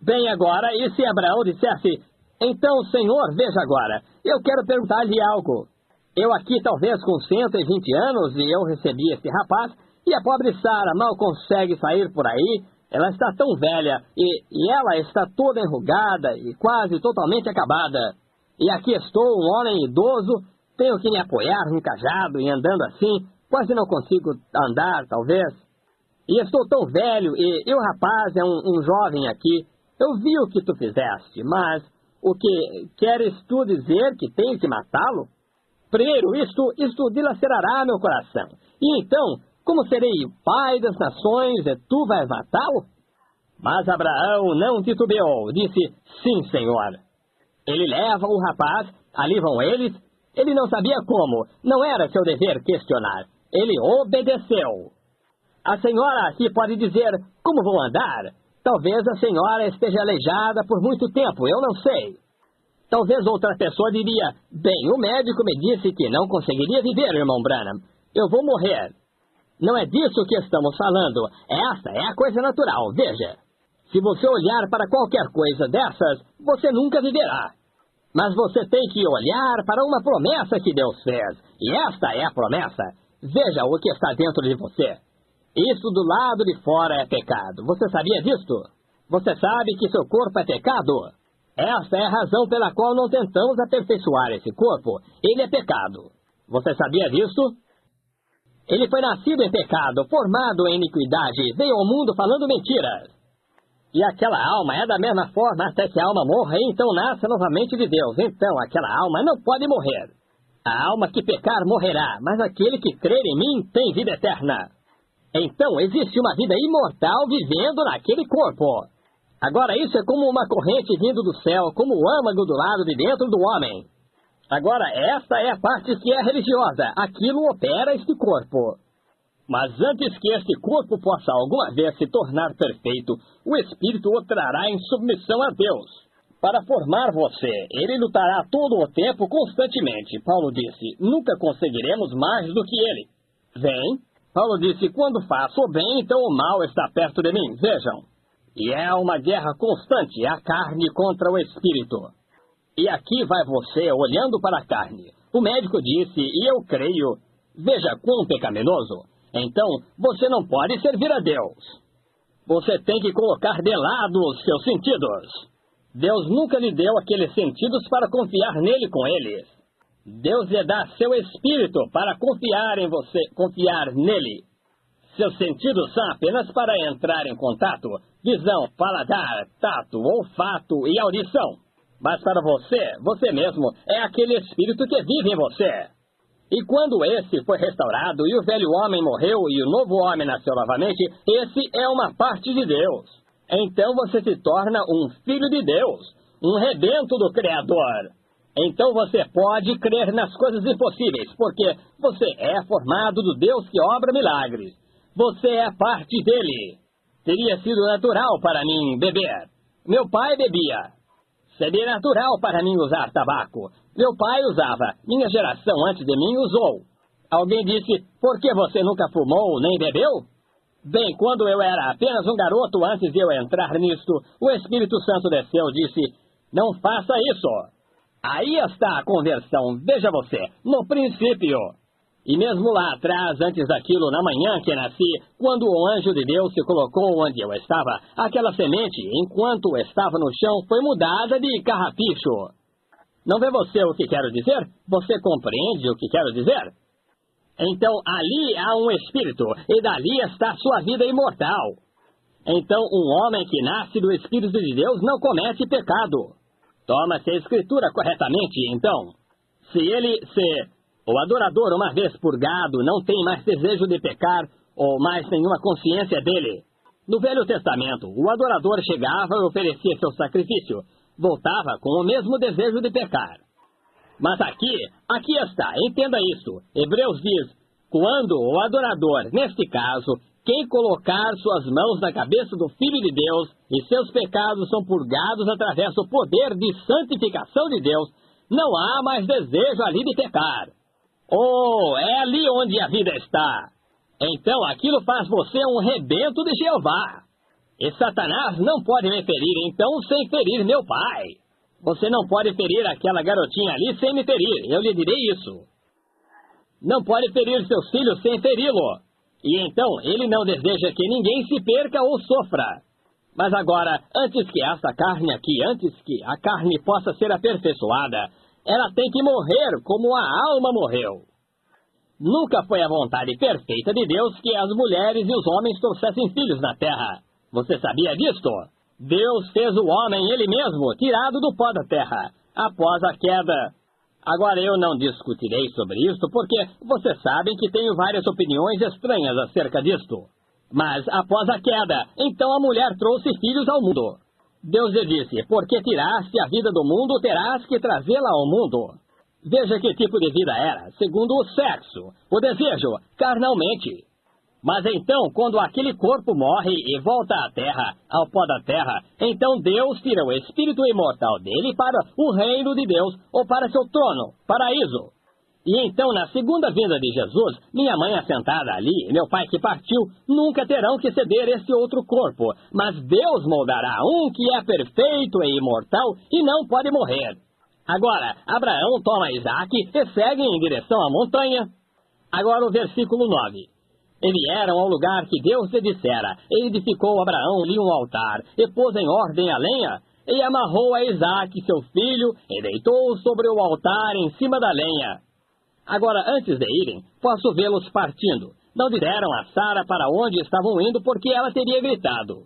Bem agora, e se Abraão dissesse, então, Senhor, veja agora, eu quero perguntar-lhe algo. Eu aqui talvez com 120 anos e eu recebi este rapaz, e a pobre Sara mal consegue sair por aí, ela está tão velha e ela está toda enrugada e quase totalmente acabada. E aqui estou, um homem idoso, Tenho que me apoiar no cajado e andando assim, quase não consigo andar, talvez. E estou tão velho e o rapaz é um jovem aqui. Eu vi o que tu fizeste, mas o que queres tu dizer que tenho que matá-lo? Primeiro, isto dilacerará meu coração. E então, como serei o pai das nações e tu vais matá-lo? Mas Abraão não titubeou, disse, sim, senhor. Ele leva o rapaz, ali vão eles. Ele não sabia como, não era seu dever questionar. Ele obedeceu. A senhora aqui pode dizer como vou andar. Talvez a senhora esteja aleijada por muito tempo, eu não sei. Talvez outra pessoa diria, bem, o médico me disse que não conseguiria viver, irmão Branham. Eu vou morrer. Não é disso que estamos falando. Essa é a coisa natural, veja. Se você olhar para qualquer coisa dessas, você nunca viverá. Mas você tem que olhar para uma promessa que Deus fez. E esta é a promessa. Veja o que está dentro de você. Isso do lado de fora é pecado. Você sabia disto? Você sabe que seu corpo é pecado? Esta é a razão pela qual não tentamos aperfeiçoar esse corpo. Ele é pecado. Você sabia disso? Ele foi nascido em pecado, formado em iniquidade, veio ao mundo falando mentiras. E aquela alma é da mesma forma até que a alma morra e então nasce novamente de Deus. Então aquela alma não pode morrer. A alma que pecar morrerá, mas aquele que crer em mim tem vida eterna. Então existe uma vida imortal vivendo naquele corpo. Agora isso é como uma corrente vindo do céu, como o âmago do lado de dentro do homem. Agora esta é a parte que é religiosa. Aquilo opera este corpo. Mas antes que este corpo possa alguma vez se tornar perfeito, o Espírito o trará em submissão a Deus. Para formar você, ele lutará todo o tempo constantemente. Paulo disse, nunca conseguiremos mais do que ele. Vem. Paulo disse, quando faço o bem, então o mal está perto de mim. Vejam. E é uma guerra constante, a carne contra o Espírito. E aqui vai você olhando para a carne. O médico disse, e eu creio, veja quão pecaminoso. Então, você não pode servir a Deus. Você tem que colocar de lado os seus sentidos. Deus nunca lhe deu aqueles sentidos para confiar nele com eles. Deus lhe dá seu espírito para confiar em você, confiar nele. Seus sentidos são apenas para entrar em contato, visão, paladar, tato, olfato e audição. Mas para você mesmo, é aquele espírito que vive em você. E quando esse foi restaurado e o velho homem morreu e o novo homem nasceu novamente, esse é uma parte de Deus. Então você se torna um filho de Deus, um rebento do Criador. Então você pode crer nas coisas impossíveis, porque você é formado do Deus que obra milagres. Você é parte dele. Teria sido natural para mim beber. Meu pai bebia. Seria natural para mim usar tabaco. Meu pai usava. Minha geração antes de mim usou. Alguém disse, por que você nunca fumou nem bebeu? Bem, quando eu era apenas um garoto antes de eu entrar nisto, o Espírito Santo desceu e disse, não faça isso. Aí está a conversão, veja você, no princípio. E mesmo lá atrás, antes daquilo, na manhã que nasci, quando o anjo de Deus se colocou onde eu estava, aquela semente, enquanto estava no chão, foi mudada de carrapicho. Não vê você o que quero dizer? Você compreende o que quero dizer? Então, ali há um espírito, e dali está sua vida imortal. Então, um homem que nasce do Espírito de Deus não comete pecado. Toma-se a Escritura corretamente, então. Se o adorador, uma vez purgado, não tem mais desejo de pecar, ou mais nenhuma consciência dele. No Velho Testamento, o adorador chegava e oferecia seu sacrifício. Voltava com o mesmo desejo de pecar. Mas aqui está, entenda isso. Hebreus diz, quando o adorador, neste caso, quem colocar suas mãos na cabeça do Filho de Deus, e seus pecados são purgados através do poder de santificação de Deus, não há mais desejo ali de pecar. Oh, é ali onde a vida está. Então aquilo faz você um rebento de Jeová. E Satanás não pode me ferir, então, sem ferir meu pai. Você não pode ferir aquela garotinha ali sem me ferir, eu lhe direi isso. Não pode ferir seus filhos sem feri-lo. E então, ele não deseja que ninguém se perca ou sofra. Mas agora, antes que essa carne aqui, antes que a carne possa ser aperfeiçoada, ela tem que morrer como a alma morreu. Nunca foi a vontade perfeita de Deus que as mulheres e os homens trouxessem filhos na terra. Você sabia disto? Deus fez o homem ele mesmo, tirado do pó da terra, após a queda. Agora eu não discutirei sobre isto, porque vocês sabem que tenho várias opiniões estranhas acerca disto. Mas após a queda, então a mulher trouxe filhos ao mundo. Deus lhe disse, porque tiraste a vida do mundo, terás que trazê-la ao mundo. Veja que tipo de vida era, segundo o sexo, o desejo, carnalmente. Mas então, quando aquele corpo morre e volta à terra, ao pó da terra, então Deus tira o espírito imortal dele para o reino de Deus, ou para seu trono, paraíso. E então, na segunda vinda de Jesus, minha mãe assentada ali, e meu pai que partiu, nunca terão que ceder esse outro corpo, mas Deus moldará um que é perfeito e imortal e não pode morrer. Agora, Abraão toma Isaac e segue em direção à montanha. Agora o versículo 9. E vieram ao lugar que Deus lhe dissera, e edificou Abraão-lhe um altar, e pôs em ordem a lenha, e amarrou a Isaac, seu filho, e deitou-o sobre o altar em cima da lenha. Agora, antes de irem, posso vê-los partindo. Não disseram a Sara para onde estavam indo, porque ela teria gritado.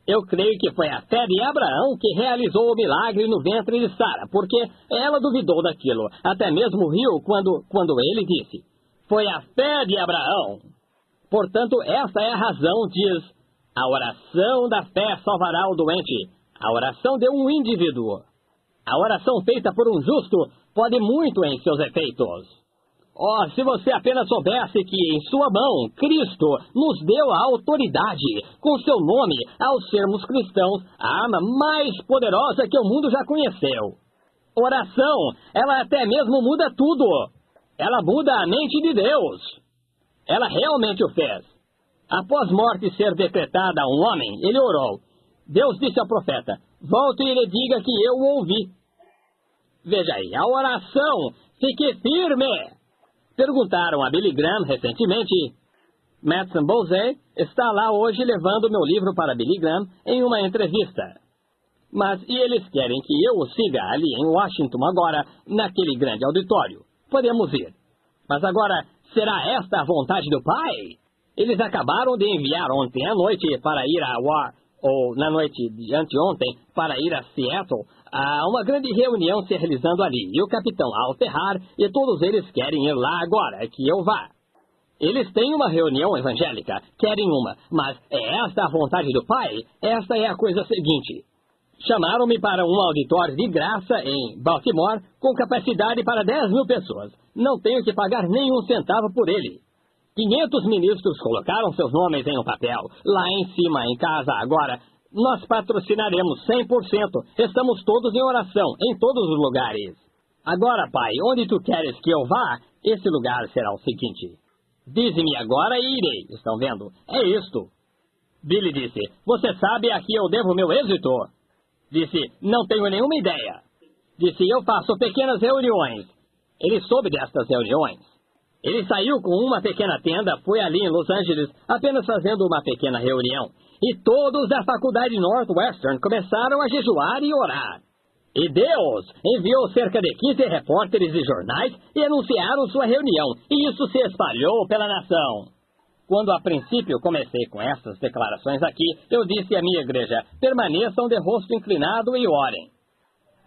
Eu creio que foi a fé de Abraão que realizou o milagre no ventre de Sara, porque ela duvidou daquilo, até mesmo riu quando ele disse, foi a fé de Abraão. Portanto, essa é a razão, diz, a oração da fé salvará o doente, a oração de um indivíduo. A oração feita por um justo pode muito em seus efeitos. Oh, se você apenas soubesse que em sua mão, Cristo nos deu a autoridade, com seu nome, ao sermos cristãos, a arma mais poderosa que o mundo já conheceu. Oração, ela até mesmo muda tudo. Ela muda a mente de Deus. Ela realmente o fez. Após morte ser decretada a um homem, ele orou. Deus disse ao profeta, volte e lhe diga que eu o ouvi. Veja aí, a oração, fique firme. Perguntaram a Billy Graham recentemente. Madison Bozé está lá hoje levando meu livro para Billy Graham em uma entrevista. Mas e eles querem que eu o siga ali em Washington agora, naquele grande auditório. Podemos ir. Mas agora, será esta a vontade do Pai? Eles acabaram de enviar ontem à noite para ir a ou na noite de anteontem, para ir a Seattle, há uma grande reunião se realizando ali, e o capitão Al Ferrar e todos eles querem ir lá agora, que eu vá. Eles têm uma reunião evangélica, querem uma, mas é esta a vontade do Pai? Esta é a coisa seguinte. Chamaram-me para um auditório de graça em Baltimore, com capacidade para 10.000 pessoas. Não tenho que pagar nenhum centavo por ele. 500 ministros colocaram seus nomes em um papel, lá em cima, em casa, agora. Nós patrocinaremos 100%. Estamos todos em oração, em todos os lugares. Agora, Pai, onde tu queres que eu vá, esse lugar será o seguinte. Dize-me agora e irei. Estão vendo? É isto. Billy disse, você sabe a que eu devo meu êxito? Disse, não tenho nenhuma ideia. Disse, eu faço pequenas reuniões. Ele soube destas reuniões. Ele saiu com uma pequena tenda, foi ali em Los Angeles, apenas fazendo uma pequena reunião. E todos da faculdade Northwestern começaram a jejuar e orar. E Deus enviou cerca de 15 repórteres e jornais e anunciaram sua reunião. E isso se espalhou pela nação. Quando a princípio comecei com essas declarações aqui, eu disse à minha igreja, permaneçam de rosto inclinado e orem.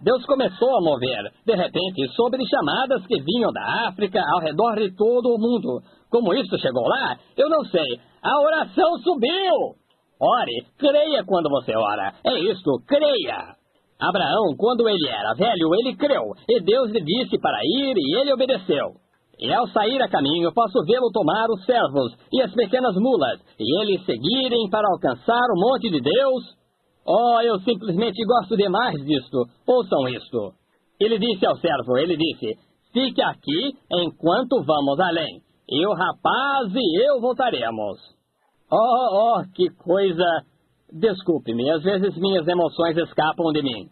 Deus começou a mover, de repente, sobre chamadas que vinham da África ao redor de todo o mundo. Como isso chegou lá, eu não sei. A oração subiu! Ore, creia quando você ora. É isto, creia! Abraão, quando ele era velho, ele creu, e Deus lhe disse para ir, e ele obedeceu. E ao sair a caminho, posso vê-lo tomar os servos e as pequenas mulas, e eles seguirem para alcançar o monte de Deus. Oh, eu simplesmente gosto demais disto. Ouçam isto. Ele disse ao servo, ele disse, fique aqui enquanto vamos além. E o rapaz e eu voltaremos. Oh, que coisa... Desculpe-me, às vezes minhas emoções escapam de mim.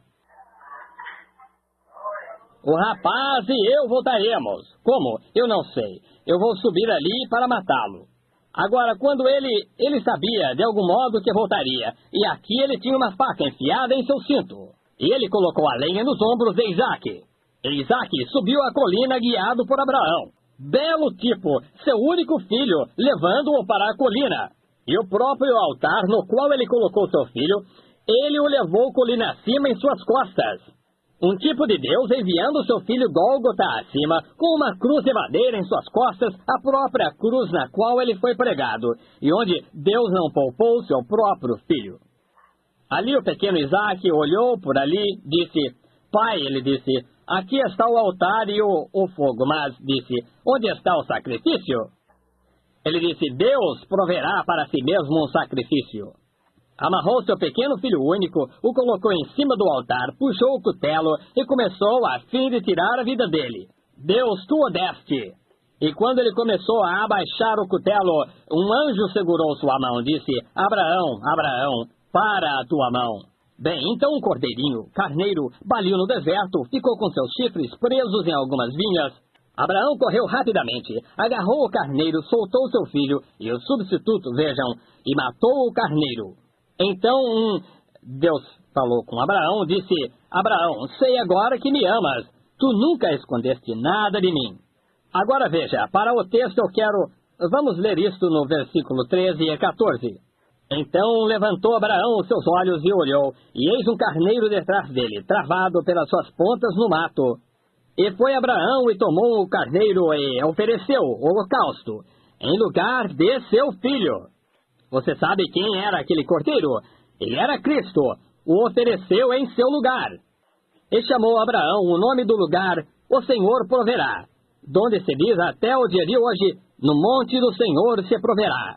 O rapaz e eu voltaremos. Como? Eu não sei. Eu vou subir ali para matá-lo. Agora, quando ele sabia, de algum modo, que voltaria, e aqui ele tinha uma faca enfiada em seu cinto, e ele colocou a lenha nos ombros de Isaac. E Isaque subiu a colina guiado por Abraão. Belo tipo, seu único filho, levando-o para a colina. E o próprio altar no qual ele colocou seu filho, ele o levou colina acima em suas costas. Um tipo de Deus enviando seu filho Gólgota acima, com uma cruz de madeira em suas costas, a própria cruz na qual ele foi pregado, e onde Deus não poupou seu próprio filho. Ali o pequeno Isaque olhou por ali, disse, pai, ele disse, aqui está o altar e o fogo, mas disse, onde está o sacrifício? Ele disse, Deus proverá para si mesmo um sacrifício. Amarrou seu pequeno filho único, o colocou em cima do altar, puxou o cutelo e começou a fim de tirar a vida dele. Deus, tu o deste. E quando ele começou a abaixar o cutelo, um anjo segurou sua mão, disse, Abraão, Abraão, para a tua mão. Bem, então um cordeirinho, carneiro, baliu no deserto, ficou com seus chifres presos em algumas vinhas. Abraão correu rapidamente, agarrou o carneiro, soltou seu filho, e o substituto, vejam, e matou o carneiro. Então Deus falou com Abraão, disse, Abraão, sei agora que me amas, tu nunca escondeste nada de mim. Agora veja, para o texto eu quero, vamos ler isto no versículo 13 e 14. Então levantou Abraão os seus olhos e olhou, e eis um carneiro detrás dele, travado pelas suas pontas no mato. E foi Abraão e tomou o carneiro e ofereceu o holocausto, em lugar de seu filho. Você sabe quem era aquele cordeiro? Ele era Cristo, o ofereceu em seu lugar. E chamou Abraão o nome do lugar, o Senhor proverá, donde se diz até o dia de hoje, no monte do Senhor se proverá.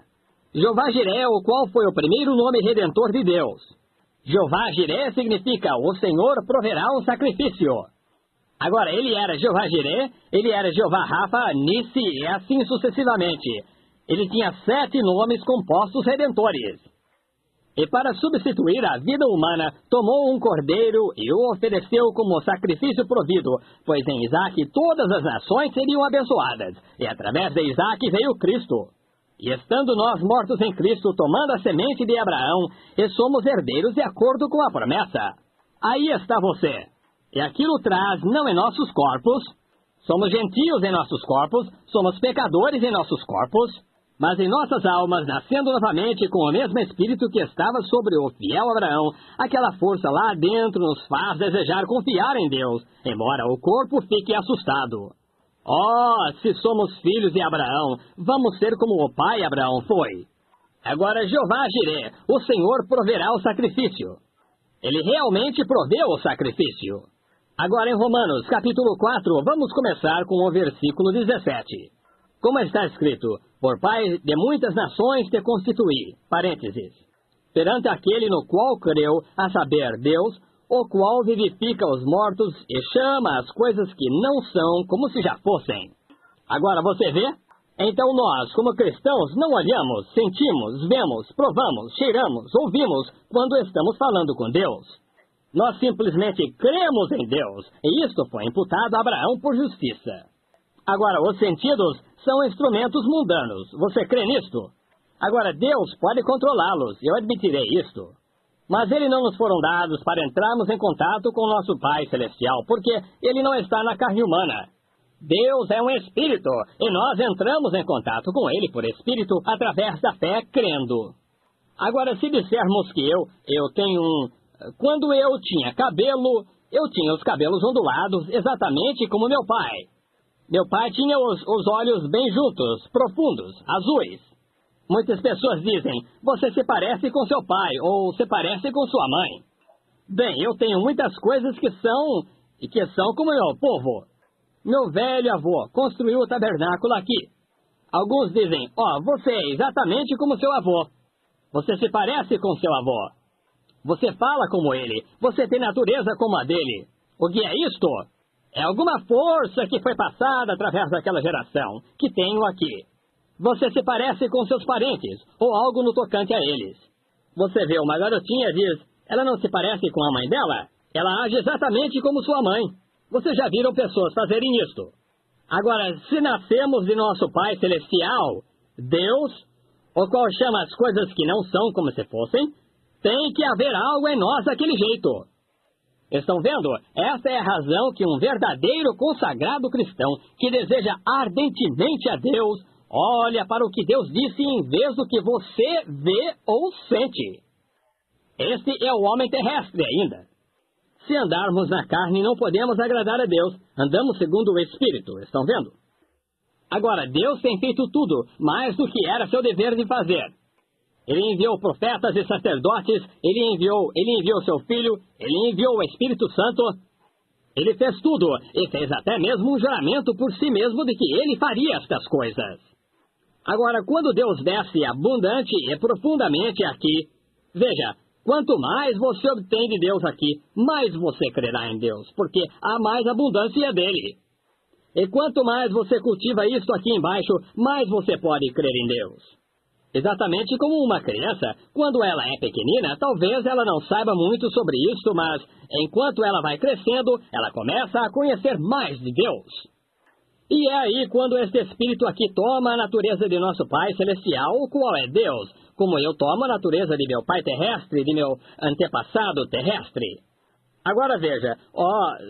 Jeová Jiré, o qual foi o primeiro nome redentor de Deus. Jeová Jiré significa, o Senhor proverá um sacrifício. Agora, ele era Jeová Jiré, ele era Jeová Rafa, Nissi, e assim sucessivamente. Ele tinha 7 nomes compostos redentores. E para substituir a vida humana, tomou um cordeiro e o ofereceu como sacrifício provido, pois em Isaque todas as nações seriam abençoadas, e através de Isaque veio Cristo. E estando nós mortos em Cristo, tomando a semente de Abraão, e somos herdeiros de acordo com a promessa. Aí está você. E aquilo traz não em nossos corpos, somos gentios em nossos corpos, somos pecadores em nossos corpos, mas em nossas almas, nascendo novamente com o mesmo Espírito que estava sobre o fiel Abraão, aquela força lá dentro nos faz desejar confiar em Deus, embora o corpo fique assustado. Oh, se somos filhos de Abraão, vamos ser como o pai Abraão foi. Agora Jeová Jiré, o Senhor proverá o sacrifício. Ele realmente proveu o sacrifício. Agora em Romanos, capítulo 4, vamos começar com o versículo 17. Como está escrito, por pai de muitas nações te constituí, parênteses, perante aquele no qual creu, a saber, Deus, o qual vivifica os mortos e chama as coisas que não são como se já fossem. Agora você vê? Então nós, como cristãos, não olhamos, sentimos, vemos, provamos, cheiramos, ouvimos quando estamos falando com Deus. Nós simplesmente cremos em Deus, e isto foi imputado a Abraão por justiça. Agora, os sentidos são instrumentos mundanos. Você crê nisto? Agora, Deus pode controlá-los, eu admitirei isto. Mas eles não nos foram dados para entrarmos em contato com o nosso Pai Celestial, porque Ele não está na carne humana. Deus é um Espírito, e nós entramos em contato com Ele por Espírito através da fé, crendo. Agora, se dissermos que eu tenho Quando eu tinha cabelo, eu tinha os cabelos ondulados exatamente como meu pai. Meu pai tinha os olhos bem juntos, profundos, azuis. Muitas pessoas dizem, você se parece com seu pai, ou se parece com sua mãe. Bem, eu tenho muitas coisas que são como meu povo. Meu velho avô construiu o tabernáculo aqui. Alguns dizem, você é exatamente como seu avô. Você se parece com seu avô. Você fala como ele, você tem natureza como a dele. O que é isto? É alguma força que foi passada através daquela geração, que tenho aqui. Você se parece com seus parentes, ou algo no tocante a eles. Você vê uma garotinha e diz, ela não se parece com a mãe dela? Ela age exatamente como sua mãe. Vocês já viram pessoas fazerem isto. Agora, se nascemos de nosso Pai Celestial, Deus, o qual chama as coisas que não são como se fossem, tem que haver algo em nós daquele jeito. Estão vendo? Essa é a razão que um verdadeiro consagrado cristão, que deseja ardentemente a Deus, olha para o que Deus disse em vez do que você vê ou sente. Este é o homem terrestre ainda. Se andarmos na carne, não podemos agradar a Deus. Andamos segundo o Espírito, estão vendo? Agora, Deus tem feito tudo, mais do que era seu dever de fazer. Ele enviou profetas e sacerdotes, ele enviou seu Filho, ele enviou o Espírito Santo. Ele fez tudo, e fez até mesmo um juramento por si mesmo de que ele faria estas coisas. Agora, quando Deus desce abundante e profundamente aqui, veja, quanto mais você obtém de Deus aqui, mais você crerá em Deus, porque há mais abundância dele. E quanto mais você cultiva isto aqui embaixo, mais você pode crer em Deus. Exatamente como uma criança, quando ela é pequenina, talvez ela não saiba muito sobre isto, mas enquanto ela vai crescendo, ela começa a conhecer mais de Deus. E é aí quando este Espírito aqui toma a natureza de nosso Pai Celestial, o qual é Deus, como eu tomo a natureza de meu pai terrestre, de meu antepassado terrestre. Agora veja,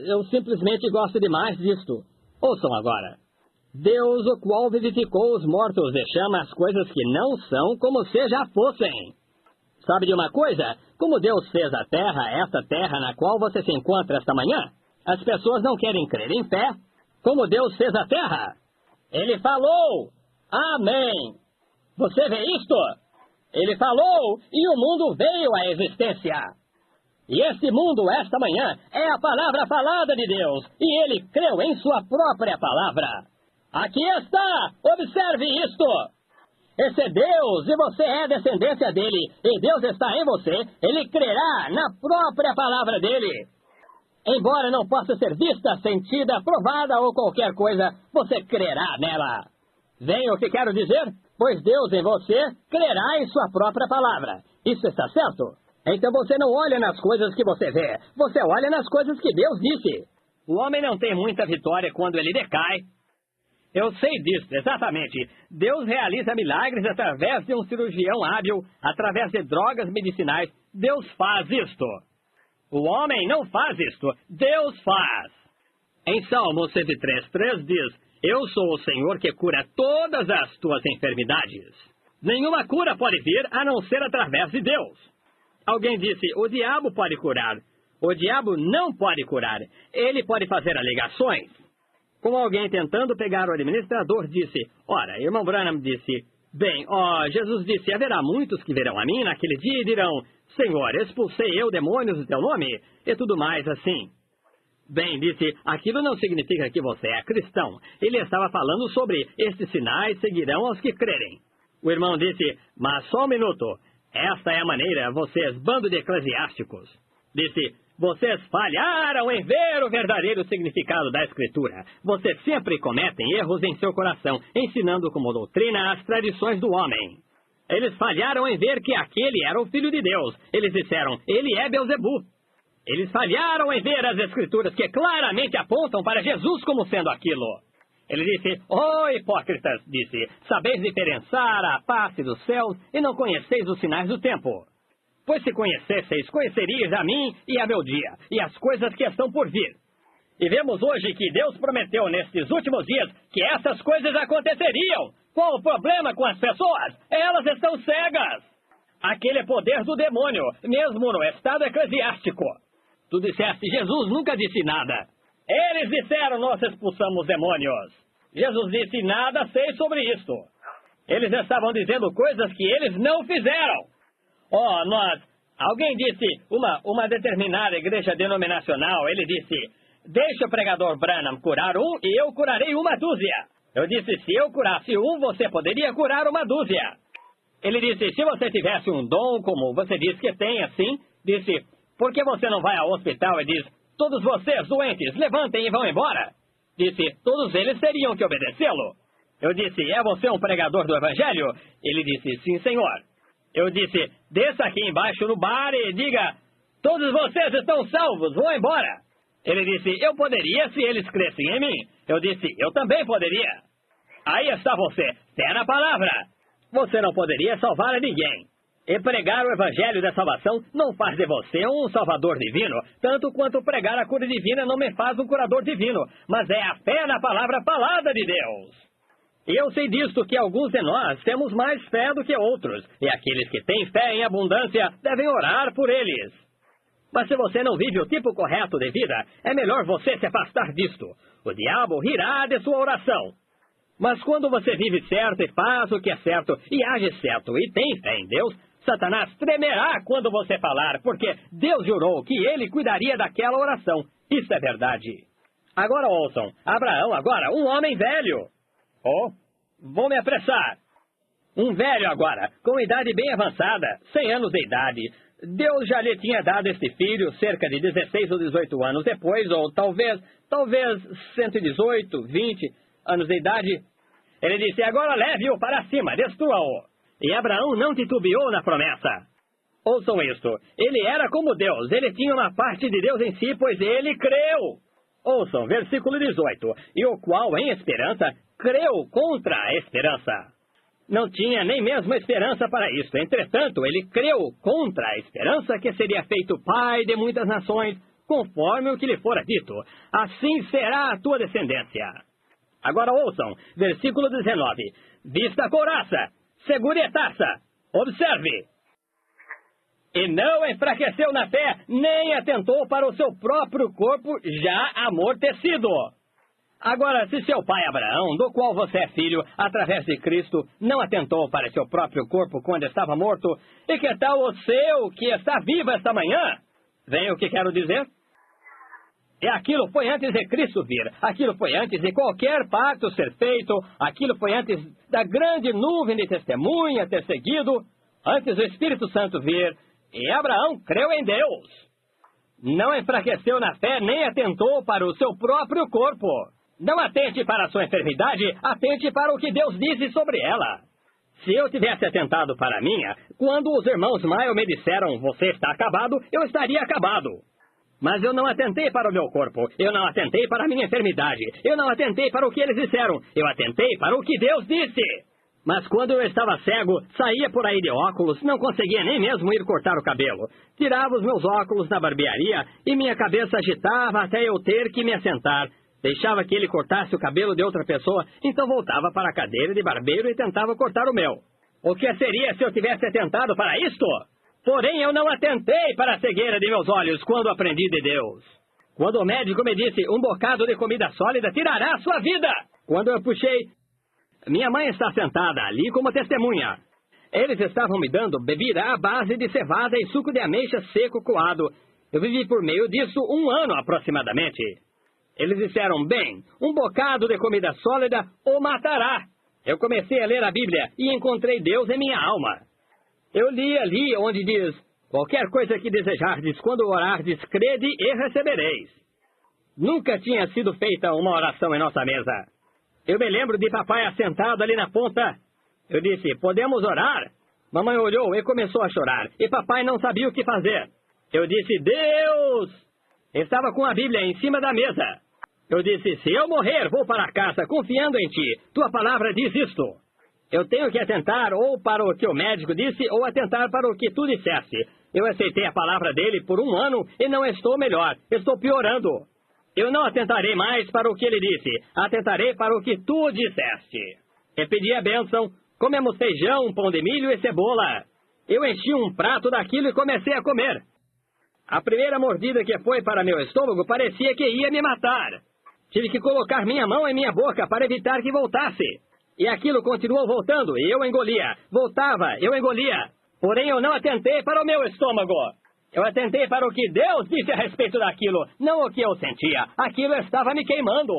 eu simplesmente gosto demais disto. Ouçam agora. Deus, o qual vivificou os mortos e chama as coisas que não são como se já fossem. Sabe de uma coisa? Como Deus fez a terra, esta terra na qual você se encontra esta manhã, as pessoas não querem crer em fé. Como Deus fez a terra? Ele falou. Amém. Você vê isto? Ele falou e o mundo veio à existência. E este mundo, esta manhã, é a palavra falada de Deus, e ele creu em sua própria palavra. Aqui está! Observe isto! Esse é Deus, e você é descendência dele, e Deus está em você, ele crerá na própria palavra dele. Embora não possa ser vista, sentida, provada ou qualquer coisa, você crerá nela. Vem o que quero dizer? Pois Deus em você crerá em sua própria palavra. Isso está certo? Então você não olha nas coisas que você vê, você olha nas coisas que Deus disse. O homem não tem muita vitória quando ele decai. Eu sei disso, exatamente. Deus realiza milagres através de um cirurgião hábil, através de drogas medicinais. Deus faz isto. O homem não faz isto, Deus faz. Em Salmo 103:3 diz, eu sou o Senhor que cura todas as tuas enfermidades. Nenhuma cura pode vir a não ser através de Deus. Alguém disse, o diabo pode curar. O diabo não pode curar. Ele pode fazer alegações. Como alguém tentando pegar o administrador disse, ora, irmão Branham disse, bem, Jesus disse, haverá muitos que virão a mim naquele dia e dirão, Senhor, expulsei eu demônios do teu nome, e tudo mais assim. Bem, disse, aquilo não significa que você é cristão. Ele estava falando sobre estes sinais seguirão aos que crerem. O irmão disse, mas só um minuto, esta é a maneira, vocês, bando de eclesiásticos. Disse, vocês falharam em ver o verdadeiro significado da Escritura. Vocês sempre cometem erros em seu coração, ensinando como doutrina as tradições do homem. Eles falharam em ver que aquele era o Filho de Deus. Eles disseram, ele é Beelzebu. Eles falharam em ver as Escrituras que claramente apontam para Jesus como sendo aquilo. Ele disse, hipócritas, disse, sabeis diferenciar a face dos céus e não conheceis os sinais do tempo. Pois se conhecesseis, conheceríeis a mim e a meu dia, e as coisas que estão por vir. E vemos hoje que Deus prometeu nestes últimos dias que essas coisas aconteceriam. Qual o problema com as pessoas? Elas estão cegas. Aquele é poder do demônio, mesmo no estado eclesiástico. Tu disseste, Jesus nunca disse nada. Eles disseram, nós expulsamos demônios. Jesus disse, nada sei sobre isto. Eles estavam dizendo coisas que eles não fizeram. Alguém disse, uma determinada igreja denominacional, ele disse, deixa o pregador Branham curar um e eu curarei uma dúzia. Eu disse, se eu curasse um, você poderia curar uma dúzia. Ele disse, se você tivesse um dom como você diz que tem assim, disse, por que você não vai ao hospital e diz, todos vocês doentes, levantem e vão embora? Disse, todos eles teriam que obedecê-lo. Eu disse, é você um pregador do evangelho? Ele disse, sim, senhor. Eu disse, desça aqui embaixo no bar e diga, todos vocês estão salvos, vão embora. Ele disse, eu poderia se eles crescem em mim. Eu disse, eu também poderia. Aí está você, fé na palavra. Você não poderia salvar a ninguém. E pregar o evangelho da salvação não faz de você um salvador divino, tanto quanto pregar a cura divina não me faz um curador divino, mas é a fé na palavra falada de Deus. E eu sei disto que alguns de nós temos mais fé do que outros, e aqueles que têm fé em abundância devem orar por eles. Mas se você não vive o tipo correto de vida, é melhor você se afastar disto. O diabo rirá de sua oração. Mas quando você vive certo e faz o que é certo, e age certo, e tem fé em Deus, Satanás tremerá quando você falar, porque Deus jurou que ele cuidaria daquela oração. Isso é verdade. Agora ouçam, Abraão agora, um homem velho. Oh, vou me apressar. Um velho agora, com idade bem avançada, 100 anos de idade. Deus já lhe tinha dado este filho cerca de 16 ou 18 anos depois, ou talvez 118, 20 anos de idade. Ele disse, agora leve-o para cima, destrua-o. E Abraão não titubeou na promessa. Ouçam isto, ele era como Deus, ele tinha uma parte de Deus em si, pois ele creu. Ouçam, versículo 18, e o qual em esperança creu contra a esperança. Não tinha nem mesmo esperança para isso. Entretanto, ele creu contra a esperança que seria feito pai de muitas nações, conforme o que lhe fora dito. Assim será a tua descendência. Agora ouçam, versículo 19. Vista a couraça, segure a taça, observe. E não enfraqueceu na fé, nem atentou para o seu próprio corpo já amortecido. Agora, se seu pai Abraão, do qual você é filho, através de Cristo, não atentou para seu próprio corpo quando estava morto, e que tal o seu, que está vivo esta manhã? Vem o que quero dizer? E aquilo foi antes de Cristo vir, aquilo foi antes de qualquer pacto ser feito, aquilo foi antes da grande nuvem de testemunha ter seguido, antes do Espírito Santo vir, e Abraão creu em Deus. Não enfraqueceu na fé, nem atentou para o seu próprio corpo. Não atente para a sua enfermidade, atente para o que Deus disse sobre ela. Se eu tivesse atentado para a minha, quando os irmãos Maio me disseram, você está acabado, eu estaria acabado. Mas eu não atentei para o meu corpo, eu não atentei para a minha enfermidade, eu não atentei para o que eles disseram, eu atentei para o que Deus disse. Mas quando eu estava cego, saía por aí de óculos, não conseguia nem mesmo ir cortar o cabelo. Tirava os meus óculos na barbearia e minha cabeça agitava até eu ter que me assentar. Deixava que ele cortasse o cabelo de outra pessoa, então voltava para a cadeira de barbeiro e tentava cortar o meu. O que seria se eu tivesse atentado para isto? Porém, eu não atentei para a cegueira de meus olhos quando aprendi de Deus. Quando o médico me disse, um bocado de comida sólida tirará a sua vida. Quando eu puxei, minha mãe está sentada ali como testemunha. Eles estavam me dando bebida à base de cevada e suco de ameixa seco coado. Eu vivi por meio disso 1 ano aproximadamente. Eles disseram, bem, um bocado de comida sólida o matará. Eu comecei a ler a Bíblia e encontrei Deus em minha alma. Eu li ali onde diz, qualquer coisa que desejardes quando orardes, crede e recebereis. Nunca tinha sido feita uma oração em nossa mesa. Eu me lembro de papai assentado ali na ponta. Eu disse, podemos orar? Mamãe olhou e começou a chorar, e papai não sabia o que fazer. Eu disse, Deus! Estava com a Bíblia em cima da mesa. Eu disse, se eu morrer, vou para casa, confiando em ti. Tua palavra diz isto. Eu tenho que atentar ou para o que o médico disse, ou atentar para o que tu disseste. Eu aceitei a palavra dele por 1 ano e não estou melhor. Estou piorando. Eu não atentarei mais para o que ele disse. Atentarei para o que tu disseste. E pedi a bênção. Comemos feijão, pão de milho e cebola. Eu enchi um prato daquilo e comecei a comer. A primeira mordida que foi para meu estômago parecia que ia me matar. Tive que colocar minha mão em minha boca para evitar que voltasse. E aquilo continuou voltando e eu engolia. Voltava, eu engolia. Porém eu não atentei para o meu estômago. Eu atentei para o que Deus disse a respeito daquilo, não o que eu sentia. Aquilo estava me queimando.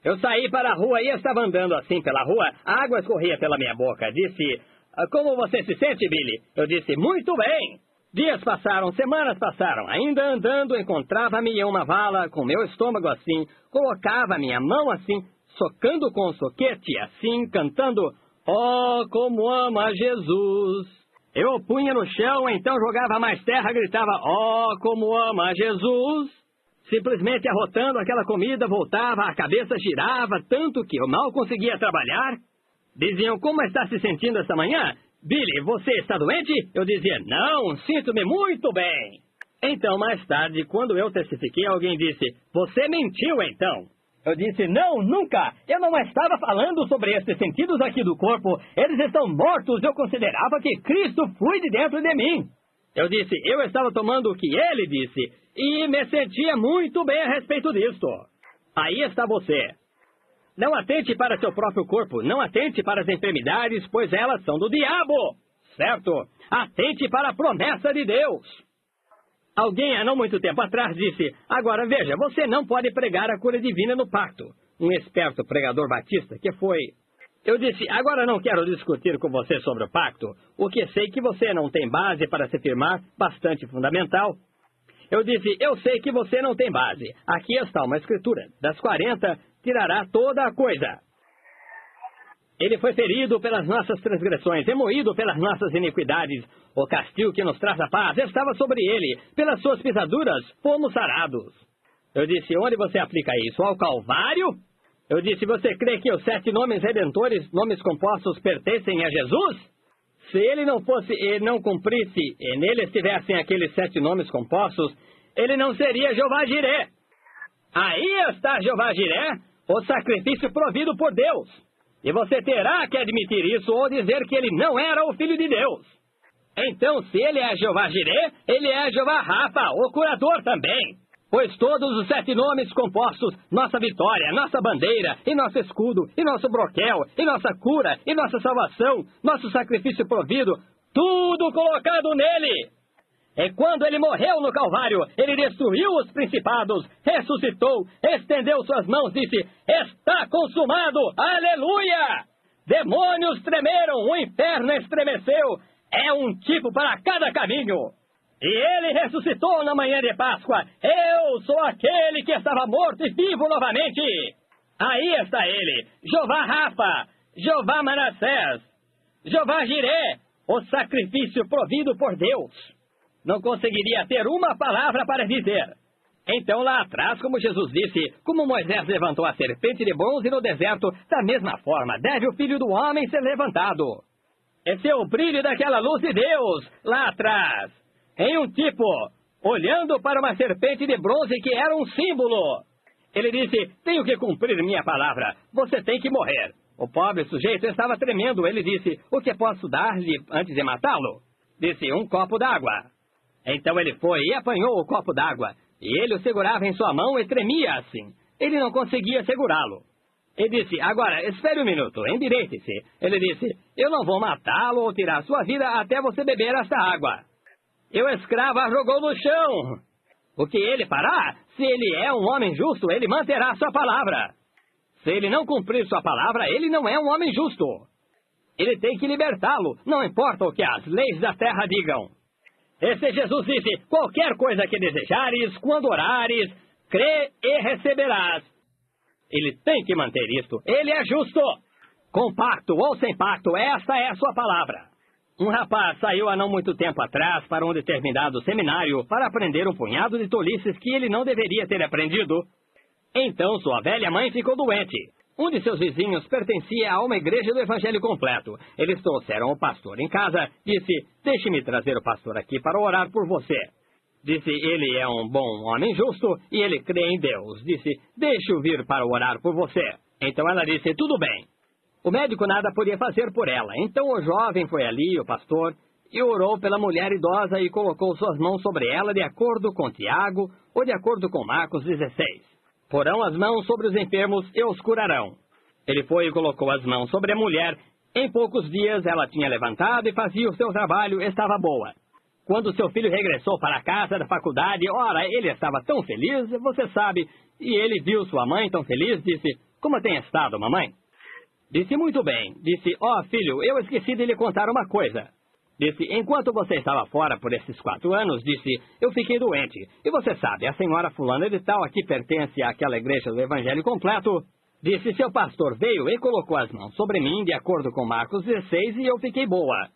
Eu saí para a rua e estava andando assim pela rua. A água escorria pela minha boca. Disse, como você se sente, Billy? Eu disse, muito bem. Dias passaram, semanas passaram. Ainda andando, encontrava-me em uma vala com meu estômago assim. Colocava minha mão assim, socando com o soquete assim, cantando, oh, como ama Jesus. Eu o punha no chão, então jogava mais terra, gritava, oh, como ama Jesus. Simplesmente arrotando aquela comida, voltava, a cabeça girava tanto que eu mal conseguia trabalhar. Diziam, como está se sentindo esta manhã? Billy, você está doente? Eu dizia, não, sinto-me muito bem. Então, mais tarde, quando eu testifiquei, alguém disse, você mentiu então. Eu disse, não, nunca. Eu não estava falando sobre esses sentidos aqui do corpo. Eles estão mortos. Eu considerava que Cristo flui de dentro de mim. Eu disse, eu estava tomando o que ele disse e me sentia muito bem a respeito disto. Aí está você. Não atente para seu próprio corpo. Não atente para as enfermidades, pois elas são do diabo. Certo? Atente para a promessa de Deus. Alguém, há não muito tempo atrás, disse, agora veja, você não pode pregar a cura divina no pacto. Um esperto pregador batista que foi... Eu disse, agora não quero discutir com você sobre o pacto, o que sei que você não tem base para se firmar, bastante fundamental. Eu disse, eu sei que você não tem base. Aqui está uma escritura. Das 40, tirará toda a coisa. Ele foi ferido pelas nossas transgressões, remoído pelas nossas iniquidades. O castigo que nos traz a paz estava sobre ele. Pelas suas pisaduras, fomos sarados. Eu disse, onde você aplica isso? Ao Calvário? Eu disse, você crê que os 7 nomes redentores, nomes compostos, pertencem a Jesus? Se ele não fosse, ele não cumprisse, e nele estivessem aqueles 7 nomes compostos, ele não seria Jeová Jiré. Aí está Jeová Jiré, o sacrifício provido por Deus. E você terá que admitir isso ou dizer que ele não era o Filho de Deus. Então, se ele é Jeová Jiré, ele é Jeová Rafa, o curador também. Pois todos os 7 nomes compostos, nossa vitória, nossa bandeira, e nosso escudo, e nosso broquel, e nossa cura, e nossa salvação, nosso sacrifício provido, tudo colocado nele. E quando ele morreu no Calvário, ele destruiu os principados, ressuscitou, estendeu suas mãos, disse, está consumado, aleluia! Demônios tremeram, o inferno estremeceu, é um tipo para cada caminho. E ele ressuscitou na manhã de Páscoa, eu sou aquele que estava morto e vivo novamente. Aí está ele, Jeová Rafa, Jeová Manassés, Jeová Jiré, o sacrifício provido por Deus. Não conseguiria ter uma palavra para dizer. Então lá atrás, como Jesus disse, como Moisés levantou a serpente de bronze no deserto, da mesma forma deve o Filho do Homem ser levantado. Esse é o brilho daquela luz de Deus, lá atrás, em um tipo, olhando para uma serpente de bronze que era um símbolo. Ele disse, tenho que cumprir minha palavra, você tem que morrer. O pobre sujeito estava tremendo, ele disse, o que posso dar-lhe antes de matá-lo? Disse, um copo d'água. Então ele foi e apanhou o copo d'água, e ele o segurava em sua mão e tremia assim. Ele não conseguia segurá-lo. Ele disse, agora, espere um minuto, endireite-se. Ele disse, eu não vou matá-lo ou tirar sua vida até você beber esta água. E o escravo a jogou no chão. O que ele fará? Se ele é um homem justo, ele manterá sua palavra. Se ele não cumprir sua palavra, ele não é um homem justo. Ele tem que libertá-lo, não importa o que as leis da terra digam. Esse Jesus disse, qualquer coisa que desejares, quando orares, crê e receberás. Ele tem que manter isto, ele é justo. Com pacto ou sem pacto, esta é a sua palavra. Um rapaz saiu há não muito tempo atrás para um determinado seminário para aprender um punhado de tolices que ele não deveria ter aprendido. Então sua velha mãe ficou doente. Um de seus vizinhos pertencia a uma igreja do Evangelho Completo. Eles trouxeram o pastor em casa. Disse, deixe-me trazer o pastor aqui para orar por você. Disse, ele é um bom homem justo e ele crê em Deus. Disse, deixe-o vir para orar por você. Então ela disse, tudo bem. O médico nada podia fazer por ela. Então o jovem foi ali, o pastor, e orou pela mulher idosa e colocou suas mãos sobre ela de acordo com Tiago ou de acordo com Marcos 16. Porão as mãos sobre os enfermos e os curarão. Ele foi e colocou as mãos sobre a mulher. Em poucos dias ela tinha levantado e fazia o seu trabalho, estava boa. Quando seu filho regressou para a casa da faculdade, ora, ele estava tão feliz, você sabe, e ele viu sua mãe tão feliz, disse, como tem estado, mamãe? Disse, muito bem. Disse, filho, eu esqueci de lhe contar uma coisa. Disse, enquanto você estava fora por esses 4 anos, disse, eu fiquei doente. E você sabe, a senhora fulana de tal aqui pertence àquela igreja do Evangelho Completo. Disse, seu pastor veio e colocou as mãos sobre mim, de acordo com Marcos 16, e eu fiquei boa.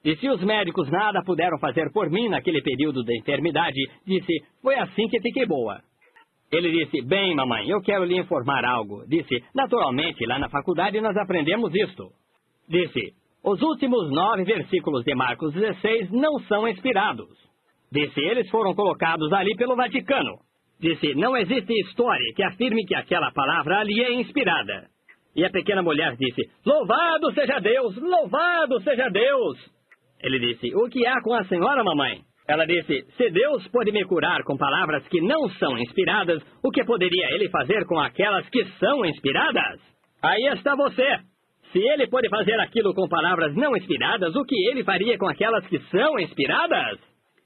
Disse, os médicos nada puderam fazer por mim naquele período de enfermidade. Disse, foi assim que fiquei boa. Ele disse, bem, mamãe, eu quero lhe informar algo. Disse, naturalmente, lá na faculdade nós aprendemos isto. Disse, Os últimos 9 versículos de Marcos 16 não são inspirados. Disse, eles foram colocados ali pelo Vaticano. Disse, não existe história que afirme que aquela palavra ali é inspirada. E a pequena mulher disse, louvado seja Deus, louvado seja Deus. Ele disse, o que há com a senhora, mamãe? Ela disse, se Deus pode me curar com palavras que não são inspiradas, o que poderia ele fazer com aquelas que são inspiradas? Aí está você. Se ele pode fazer aquilo com palavras não inspiradas, o que ele faria com aquelas que são inspiradas?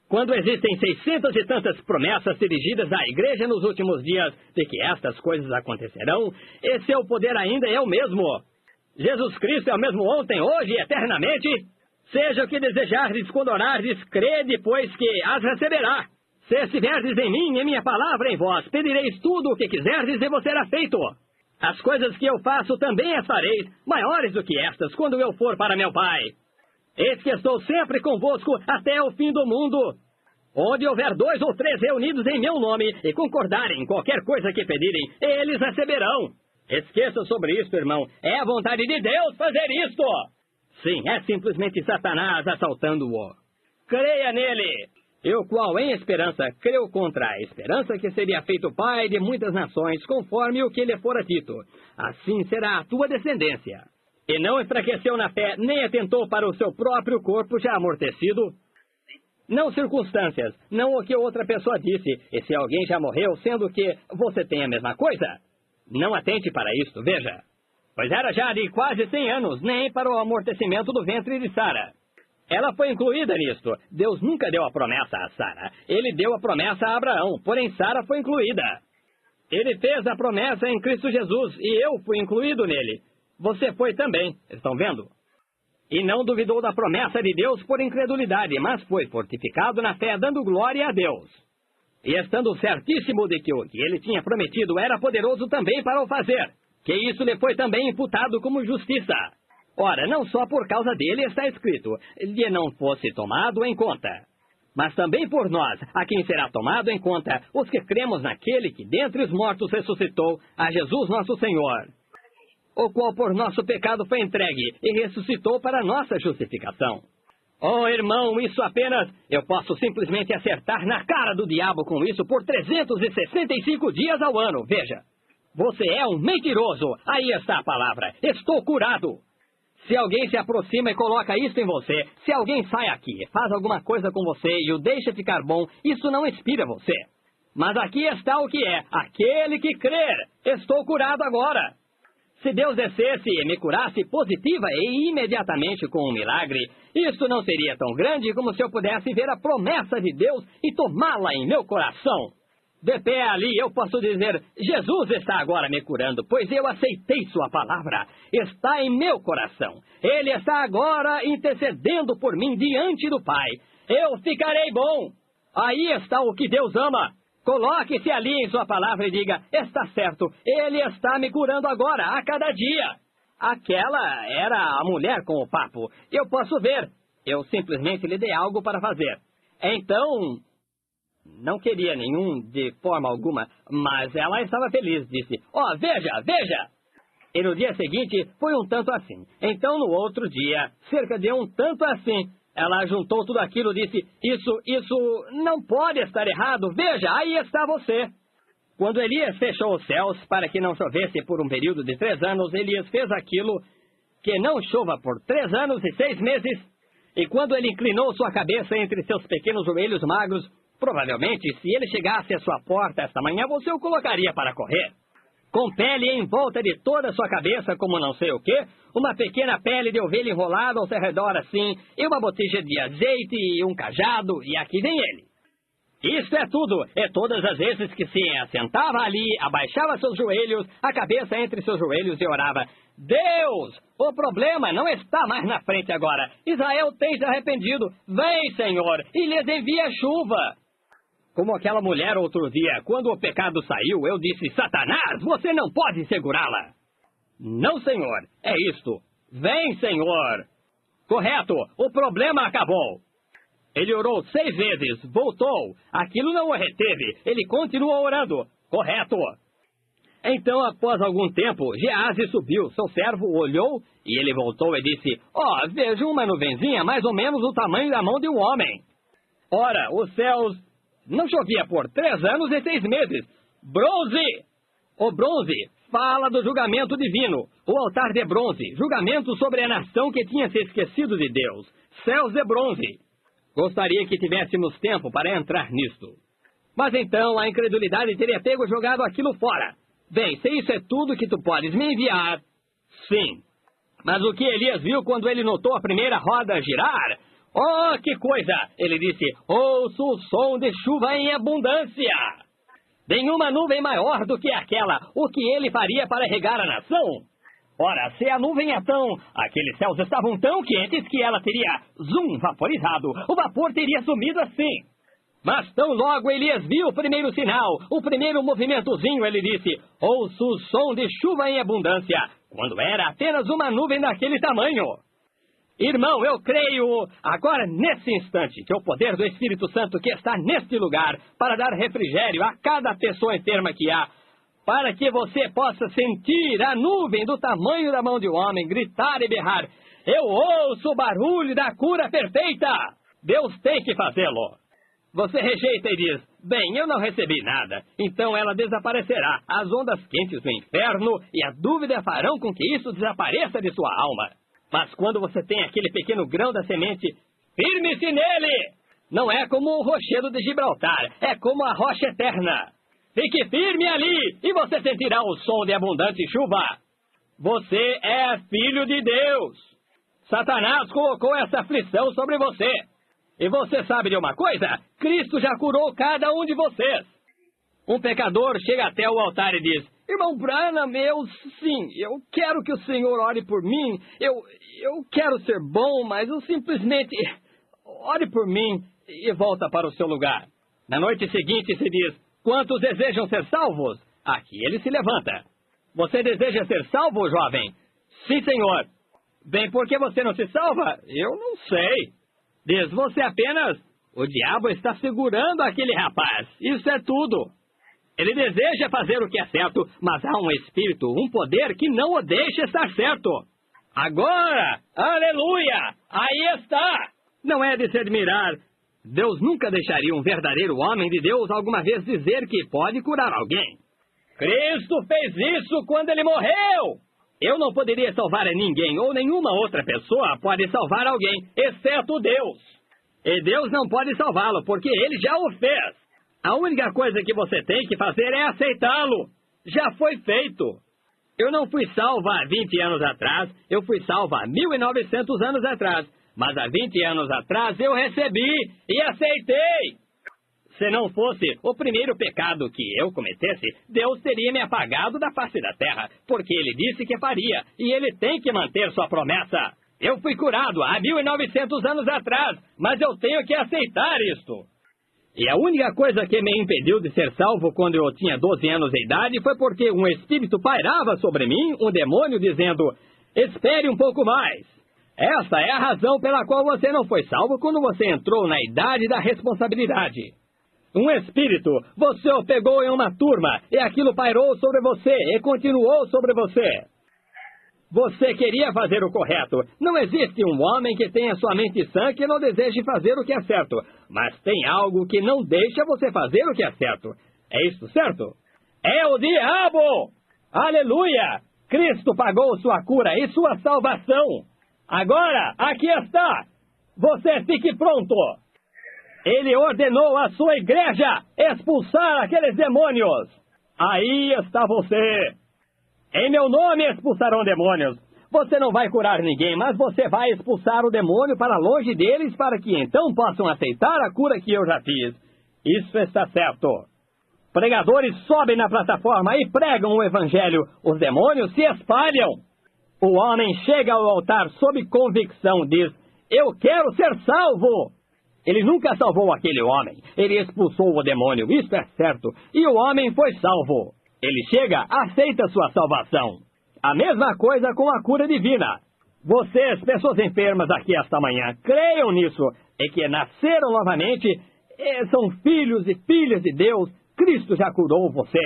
Quando existem 600 e tantas promessas dirigidas à igreja nos últimos dias de que estas coisas acontecerão, e seu poder ainda é o mesmo. Jesus Cristo é o mesmo ontem, hoje e eternamente. Seja o que desejardes quando orardes, crede, pois que as receberá. Se estiverdes em mim e minha palavra em vós, pedireis tudo o que quiserdes e vos será feito. As coisas que eu faço também as fareis, maiores do que estas, quando eu for para meu Pai. Eis que estou sempre convosco até o fim do mundo. Onde houver 2 ou 3 reunidos em meu nome e concordarem em qualquer coisa que pedirem, eles receberão. Esqueça sobre isto, irmão. É a vontade de Deus fazer isto. Sim, é simplesmente Satanás assaltando-o. Creia nele. E o qual, em esperança, creu contra a esperança que seria feito pai de muitas nações, conforme o que lhe fora dito. Assim será a tua descendência. E não enfraqueceu na fé, nem atentou para o seu próprio corpo já amortecido. Não circunstâncias, não o que outra pessoa disse, e se alguém já morreu, sendo que você tem a mesma coisa. Não atente para isto, veja. Pois era já de quase 100 anos, nem para o amortecimento do ventre de Sara. Ela foi incluída nisto. Deus nunca deu a promessa a Sara. Ele deu a promessa a Abraão, porém Sara foi incluída. Ele fez a promessa em Cristo Jesus, e eu fui incluído nele. Você foi também, estão vendo? E não duvidou da promessa de Deus por incredulidade, mas foi fortificado na fé, dando glória a Deus. E estando certíssimo de que o que ele tinha prometido era poderoso também para o fazer, que isso lhe foi também imputado como justiça. Ora, não só por causa dele está escrito, lhe não fosse tomado em conta, mas também por nós, a quem será tomado em conta, os que cremos naquele que dentre os mortos ressuscitou, a Jesus nosso Senhor, o qual por nosso pecado foi entregue e ressuscitou para nossa justificação. Oh, irmão, isso apenas... Eu posso simplesmente acertar na cara do diabo com isso por 365 dias ao ano, veja. Você é um mentiroso, aí está a palavra, estou curado. Se alguém se aproxima e coloca isso em você, se alguém sai aqui, faz alguma coisa com você e o deixa ficar bom, isso não inspira você. Mas aqui está o que é, aquele que crer, estou curado agora. Se Deus descesse e me curasse positiva e imediatamente com um milagre, isso não seria tão grande como se eu pudesse ver a promessa de Deus e tomá-la em meu coração. De pé ali eu posso dizer, Jesus está agora me curando, pois eu aceitei sua palavra, está em meu coração. Ele está agora intercedendo por mim diante do Pai. Eu ficarei bom. Aí está o que Deus ama. Coloque-se ali em sua palavra e diga, está certo, ele está me curando agora, a cada dia. Aquela era a mulher com o papo. Eu posso ver. Eu simplesmente lhe dei algo para fazer. Então, não queria nenhum de forma alguma, mas ela estava feliz, disse, ó, veja, veja. E no dia seguinte foi um tanto assim. Então no outro dia, cerca de um tanto assim, ela juntou tudo aquilo e disse, isso não pode estar errado, veja, aí está você. Quando Elias fechou os céus para que não chovesse por um período de 3 anos, Elias fez aquilo que não chova por 3 anos e 6 meses. E quando ele inclinou sua cabeça entre seus pequenos joelhos magros, provavelmente, se ele chegasse à sua porta esta manhã, você o colocaria para correr. Com pele em volta de toda a sua cabeça, como não sei o quê, uma pequena pele de ovelha enrolada ao seu redor assim, e uma botija de azeite e um cajado, e aqui vem ele. Isto é tudo, e todas as vezes que se assentava ali, abaixava seus joelhos, a cabeça entre seus joelhos e orava, Deus, o problema não está mais na frente agora, Israel tem se arrependido, vem Senhor, e lhes envia chuva. Como aquela mulher outro dia, quando o pecado saiu, eu disse, Satanás, você não pode segurá-la. Não, Senhor, é isto. Vem, Senhor. Correto, o problema acabou. Ele orou 6 vezes, voltou. Aquilo não o reteve, ele continua orando. Correto. Então, após algum tempo, Geazi subiu. Seu servo olhou e ele voltou e disse: vejo uma nuvenzinha mais ou menos do tamanho da mão de um homem. Ora, os céus não chovia por 3 anos e 6 meses. Bronze! O bronze fala do julgamento divino. O altar de bronze, julgamento sobre a nação que tinha se esquecido de Deus. Céus de bronze. Gostaria que tivéssemos tempo para entrar nisto. Mas então a incredulidade teria pego e jogado aquilo fora. Bem, se isso é tudo que tu podes me enviar, sim. Mas o que Elias viu quando ele notou a primeira roda girar? Oh, que coisa! Ele disse: ouço o som de chuva em abundância. Nenhuma nuvem maior do que aquela. O que ele faria para regar a nação? Ora, se a nuvem é tão... Aqueles céus estavam tão quentes que ela teria, vaporizado. O vapor teria sumido assim. Mas tão logo Elias viu o primeiro sinal, o primeiro movimentozinho, ele disse: ouço o som de chuva em abundância, quando era apenas uma nuvem daquele tamanho. Irmão, eu creio, agora nesse instante, que o poder do Espírito Santo que está neste lugar, para dar refrigério a cada pessoa enferma que há, para que você possa sentir a nuvem do tamanho da mão de um homem, gritar e berrar: eu ouço o barulho da cura perfeita. Deus tem que fazê-lo. Você rejeita e diz: bem, eu não recebi nada. Então ela desaparecerá. As ondas quentes do inferno e a dúvida farão com que isso desapareça de sua alma. Mas quando você tem aquele pequeno grão da semente, firme-se nele! Não é como o rochedo de Gibraltar, é como a rocha eterna. Fique firme ali e você sentirá o som de abundante chuva. Você é filho de Deus. Satanás colocou essa aflição sobre você. E você sabe de uma coisa? Cristo já curou cada um de vocês. Um pecador chega até o altar e diz: irmão Branham, eu quero que o Senhor ore por mim. Eu quero ser bom, mas eu simplesmente... ore por mim, e volta para o seu lugar. Na noite seguinte se diz: quantos desejam ser salvos? Aqui ele se levanta. Você deseja ser salvo, jovem? Sim, senhor. Bem, por que você não se salva? Eu não sei. Diz: você apenas... o diabo está segurando aquele rapaz. Isso é tudo. Ele deseja fazer o que é certo, mas há um espírito, um poder que não o deixa estar certo. Agora, aleluia, aí está. Não é de se admirar. Deus nunca deixaria um verdadeiro homem de Deus alguma vez dizer que pode curar alguém. Cristo fez isso quando ele morreu. Eu não poderia salvar a ninguém, ou nenhuma outra pessoa pode salvar alguém, exceto Deus. E Deus não pode salvá-lo, porque ele já o fez. A única coisa que você tem que fazer é aceitá-lo. Já foi feito. Eu não fui salvo há 20 anos atrás, eu fui salvo há 1900 anos atrás. Mas há 20 anos atrás eu recebi e aceitei. Se não fosse o primeiro pecado que eu cometesse, Deus teria me apagado da face da terra, porque ele disse que faria, e ele tem que manter sua promessa. Eu fui curado há 1900 anos atrás, mas eu tenho que aceitar isto. E a única coisa que me impediu de ser salvo quando eu tinha 12 anos de idade foi porque um espírito pairava sobre mim, um demônio dizendo: espere um pouco mais. Essa é a razão pela qual você não foi salvo quando você entrou na idade da responsabilidade. Um espírito, você o pegou em uma turma, e aquilo pairou sobre você, e continuou sobre você. Você queria fazer o correto. Não existe um homem que tenha sua mente sã que não deseje fazer o que é certo. Mas tem algo que não deixa você fazer o que é certo. É isso certo? É o diabo! Aleluia! Cristo pagou sua cura e sua salvação. Agora, aqui está. Você fique pronto. Ele ordenou à sua igreja expulsar aqueles demônios. Aí está você. Em meu nome expulsarão demônios. Você não vai curar ninguém, mas você vai expulsar o demônio para longe deles para que então possam aceitar a cura que eu já fiz. Isso está certo. Pregadores sobem na plataforma e pregam o evangelho. Os demônios se espalham. O homem chega ao altar sob convicção, diz: eu quero ser salvo. Ele nunca salvou aquele homem. Ele expulsou o demônio, isso é certo. E o homem foi salvo. Ele chega, aceita sua salvação. A mesma coisa com a cura divina. Vocês, pessoas enfermas aqui esta manhã, creiam nisso, e que nasceram novamente, são filhos e filhas de Deus. Cristo já curou você.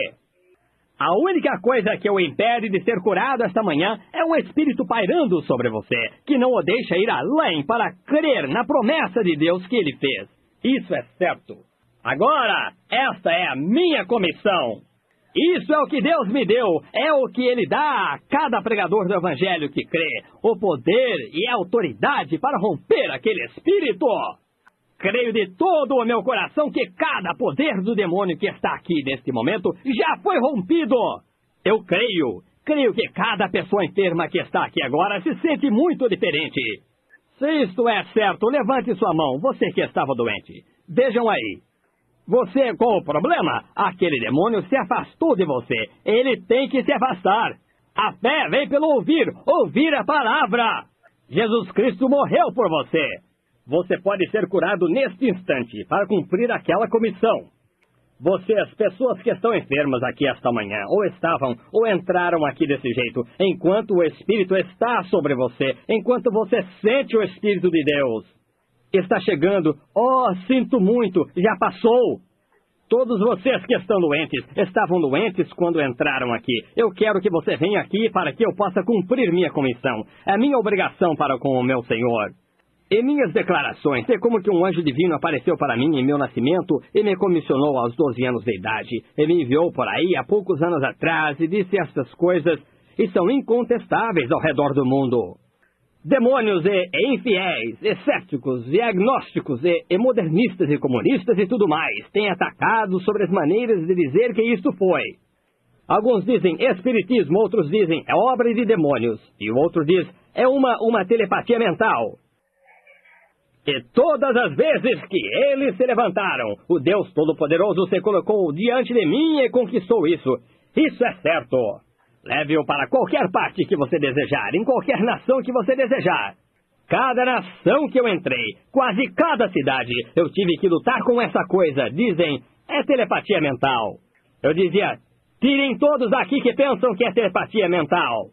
A única coisa que o impede de ser curado esta manhã é um espírito pairando sobre você, que não o deixa ir além para crer na promessa de Deus que ele fez. Isso é certo. Agora, esta é a minha comissão. Isso é o que Deus me deu, é o que Ele dá a cada pregador do Evangelho que crê, o poder e a autoridade para romper aquele espírito. Creio de todo o meu coração que cada poder do demônio que está aqui neste momento já foi rompido. Eu creio que cada pessoa enferma que está aqui agora se sente muito diferente. Se isto é certo, levante sua mão, você que estava doente. Vejam aí. Você com o problema, aquele demônio se afastou de você. Ele tem que se afastar. A fé vem pelo ouvir a palavra. Jesus Cristo morreu por você. Você pode ser curado neste instante para cumprir aquela comissão. Vocês, pessoas que estão enfermas aqui esta manhã, ou estavam, ou entraram aqui desse jeito, enquanto o Espírito está sobre você, enquanto você sente o Espírito de Deus. Está chegando. Oh, sinto muito, já passou. Todos vocês que estão doentes, estavam doentes quando entraram aqui. Eu quero que você venha aqui para que eu possa cumprir minha comissão. É minha obrigação para com o meu Senhor. Em minhas declarações, é como que um anjo divino apareceu para mim em meu nascimento e me comissionou aos 12 anos de idade. E me enviou por aí há poucos anos atrás e disse estas coisas, e são incontestáveis ao redor do mundo. Demônios e infiéis, e céticos, e agnósticos, e modernistas e comunistas e tudo mais têm atacado sobre as maneiras de dizer que isto foi. Alguns dizem espiritismo, outros dizem é obra de demônios, e o outro diz é uma telepatia mental. E todas as vezes que eles se levantaram, o Deus Todo-Poderoso se colocou diante de mim e conquistou isso. Isso é certo. Leve-o para qualquer parte que você desejar, em qualquer nação que você desejar. Cada nação que eu entrei, quase cada cidade, eu tive que lutar com essa coisa. Dizem, é telepatia mental. Eu dizia, tirem todos aqui que pensam que é telepatia mental.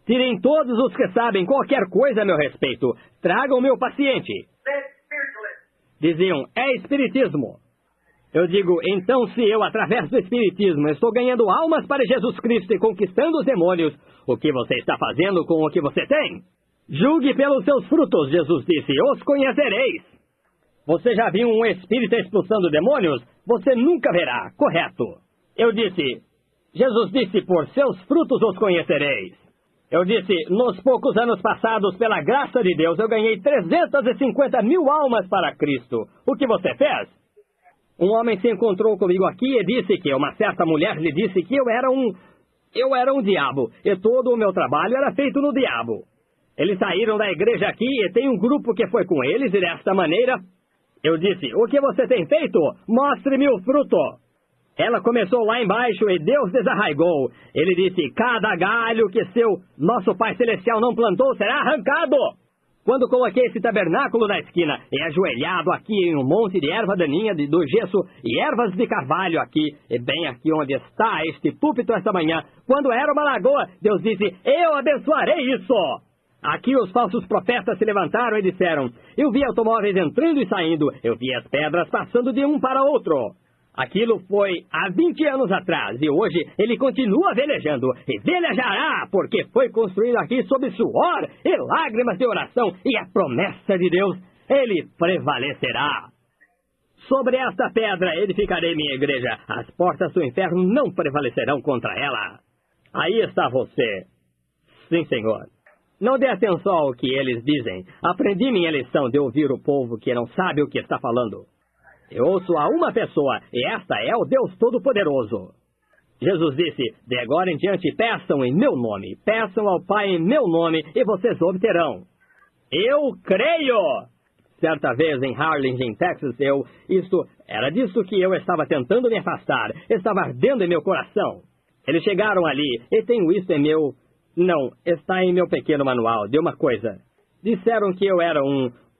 Tirem todos os que sabem qualquer coisa a meu respeito. Tragam meu paciente. Diziam, é espiritismo. Eu digo, então se eu, através do espiritismo, estou ganhando almas para Jesus Cristo e conquistando os demônios, o que você está fazendo com o que você tem? Julgue pelos seus frutos, Jesus disse, os conhecereis. Você já viu um espírito expulsando demônios? Você nunca verá, correto. Eu disse, Jesus disse, por seus frutos os conhecereis. Eu disse, nos poucos anos passados, pela graça de Deus, eu ganhei 350 mil almas para Cristo. O que você fez? Um homem se encontrou comigo aqui e disse que uma certa mulher lhe disse que eu era um diabo, e todo o meu trabalho era feito no diabo. Eles saíram da igreja aqui e tem um grupo que foi com eles, e desta maneira, eu disse, o que você tem feito? Mostre-me o fruto. Ela começou lá embaixo e Deus desarraigou. Ele disse, cada galho que nosso Pai Celestial não plantou será arrancado. Quando coloquei esse tabernáculo na esquina, e ajoelhado aqui em um monte de erva daninha do gesso e ervas de carvalho aqui, e bem aqui onde está este púlpito esta manhã, quando era uma lagoa, Deus disse, eu abençoarei isso. Aqui os falsos profetas se levantaram e disseram, eu vi automóveis entrando e saindo, eu vi as pedras passando de um para outro. Aquilo foi há 20 anos atrás e hoje ele continua velejando e velejará porque foi construído aqui sob suor e lágrimas de oração e a promessa de Deus, ele prevalecerá. Sobre esta pedra edificarei minha igreja, as portas do inferno não prevalecerão contra ela. Aí está você. Sim, Senhor. Não dê atenção ao que eles dizem. Aprendi minha lição de ouvir o povo que não sabe o que está falando. Eu ouço a uma pessoa, e esta é o Deus Todo-Poderoso. Jesus disse, de agora em diante peçam em meu nome, peçam ao Pai em meu nome, e vocês obterão. Eu creio! Certa vez em Harlingen, Texas, era disso que eu estava tentando me afastar, estava ardendo em meu coração. Eles chegaram ali, e tenho isso em meu... Não, está em meu pequeno manual, de uma coisa. Disseram que eu era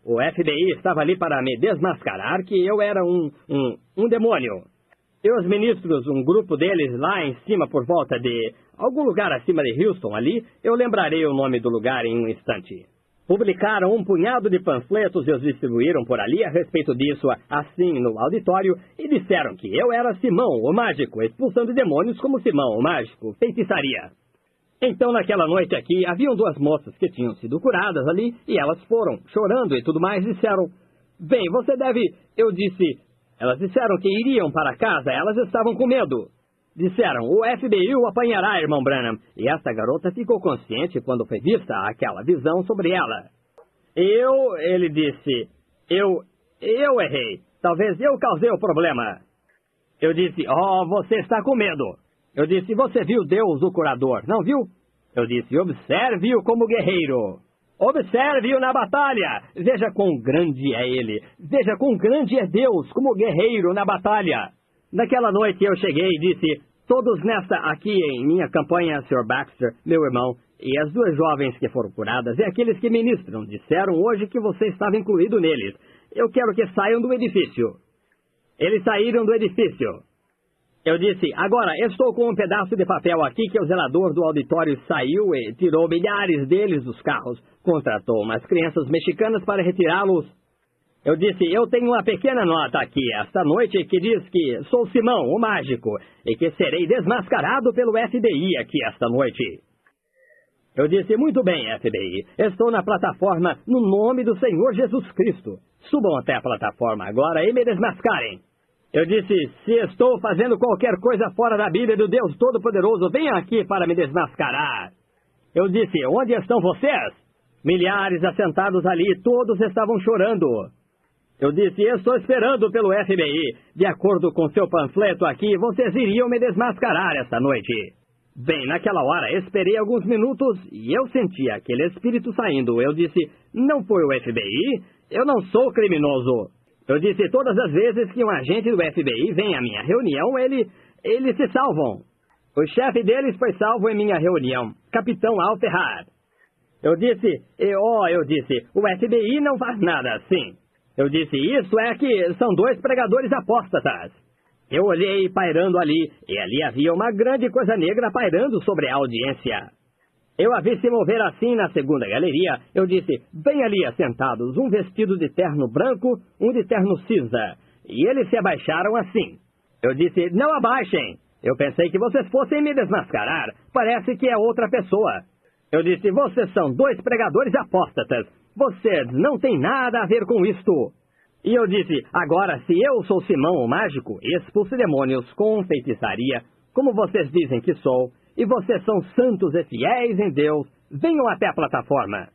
O FBI estava ali para me desmascarar que eu era um demônio. E os ministros, um grupo deles lá em cima por volta de algum lugar acima de Houston ali, eu lembrarei o nome do lugar em um instante. Publicaram um punhado de panfletos e os distribuíram por ali a respeito disso, assim, no auditório, e disseram que eu era Simão, o mágico, expulsando demônios como Simão, o mágico, feitiçaria. Então, naquela noite aqui, haviam 2 moças que tinham sido curadas ali, e elas foram, chorando e tudo mais, disseram, bem, você deve... Eu disse... Elas disseram que iriam para casa, elas estavam com medo. Disseram, o FBI o apanhará, irmão Branham. E essa garota ficou consciente quando foi vista aquela visão sobre ela. Ele disse, eu errei. Talvez eu causei o problema. Eu disse, você está com medo. Eu disse, você viu Deus, o curador, não viu? Eu disse, observe-o como guerreiro. Observe-o na batalha. Veja quão grande é ele. Veja quão grande é Deus como guerreiro na batalha. Naquela noite eu cheguei e disse, todos nesta aqui em minha campanha, Sr. Baxter, meu irmão, e as 2 jovens que foram curadas, e aqueles que ministram, disseram hoje que você estava incluído neles. Eu quero que saiam do edifício. Eles saíram do edifício. Eu disse, agora, estou com um pedaço de papel aqui que o zelador do auditório saiu e tirou milhares deles dos carros. Contratou umas crianças mexicanas para retirá-los. Eu disse, eu tenho uma pequena nota aqui esta noite que diz que sou Simão, o mágico, e que serei desmascarado pelo FBI aqui esta noite. Eu disse, muito bem, FBI, estou na plataforma no nome do Senhor Jesus Cristo. Subam até a plataforma agora e me desmascarem. Eu disse, se estou fazendo qualquer coisa fora da Bíblia do Deus Todo-Poderoso, venham aqui para me desmascarar. Eu disse, onde estão vocês? Milhares assentados ali, todos estavam chorando. Eu disse, estou esperando pelo FBI. De acordo com seu panfleto aqui, vocês iriam me desmascarar esta noite. Bem, naquela hora, esperei alguns minutos e eu senti aquele espírito saindo. Eu disse, não foi o FBI? Eu não sou criminoso. Eu disse, todas as vezes que um agente do FBI vem à minha reunião, eles se salvam. O chefe deles foi salvo em minha reunião, Capitão Alferrar. Eu disse, o FBI não faz nada assim. Eu disse, isso é que são 2 pregadores apóstatas. Eu olhei pairando ali, e ali havia uma grande coisa negra pairando sobre a audiência. Eu a vi se mover assim na segunda galeria. Eu disse, bem ali assentados, um vestido de terno branco, um de terno cinza. E eles se abaixaram assim. Eu disse, não abaixem. Eu pensei que vocês fossem me desmascarar. Parece que é outra pessoa. Eu disse, vocês são 2 pregadores apóstatas. Vocês não têm nada a ver com isto. E eu disse, agora se eu sou Simão o mágico, expulso demônios com feitiçaria, como vocês dizem que sou, e vocês são santos e fiéis em Deus, venham até a plataforma.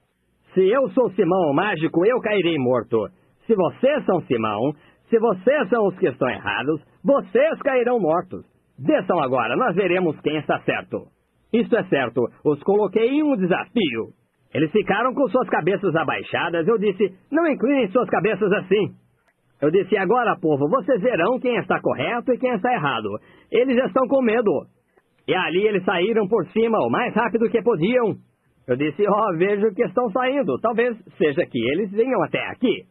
Se eu sou Simão o mágico, eu cairei morto. Se vocês são Simão, se vocês são os que estão errados, vocês cairão mortos. Desçam agora, nós veremos quem está certo. Isto é certo, os coloquei em um desafio. Eles ficaram com suas cabeças abaixadas. Eu disse, não inclinem suas cabeças assim. Eu disse, agora, povo, vocês verão quem está correto e quem está errado. Eles estão com medo. E ali eles saíram por cima o mais rápido que podiam. Eu disse, vejo que estão saindo. Talvez seja que eles venham até aqui.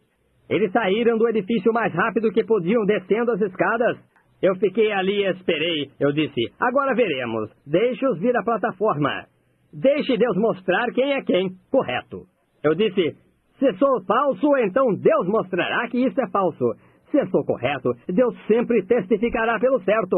Eles saíram do edifício o mais rápido que podiam, descendo as escadas. Eu fiquei ali e esperei. Eu disse, agora veremos. Deixe-os vir à plataforma. Deixe Deus mostrar quem é quem. Correto. Eu disse, se sou falso, então Deus mostrará que isso é falso. Se sou correto, Deus sempre testificará pelo certo.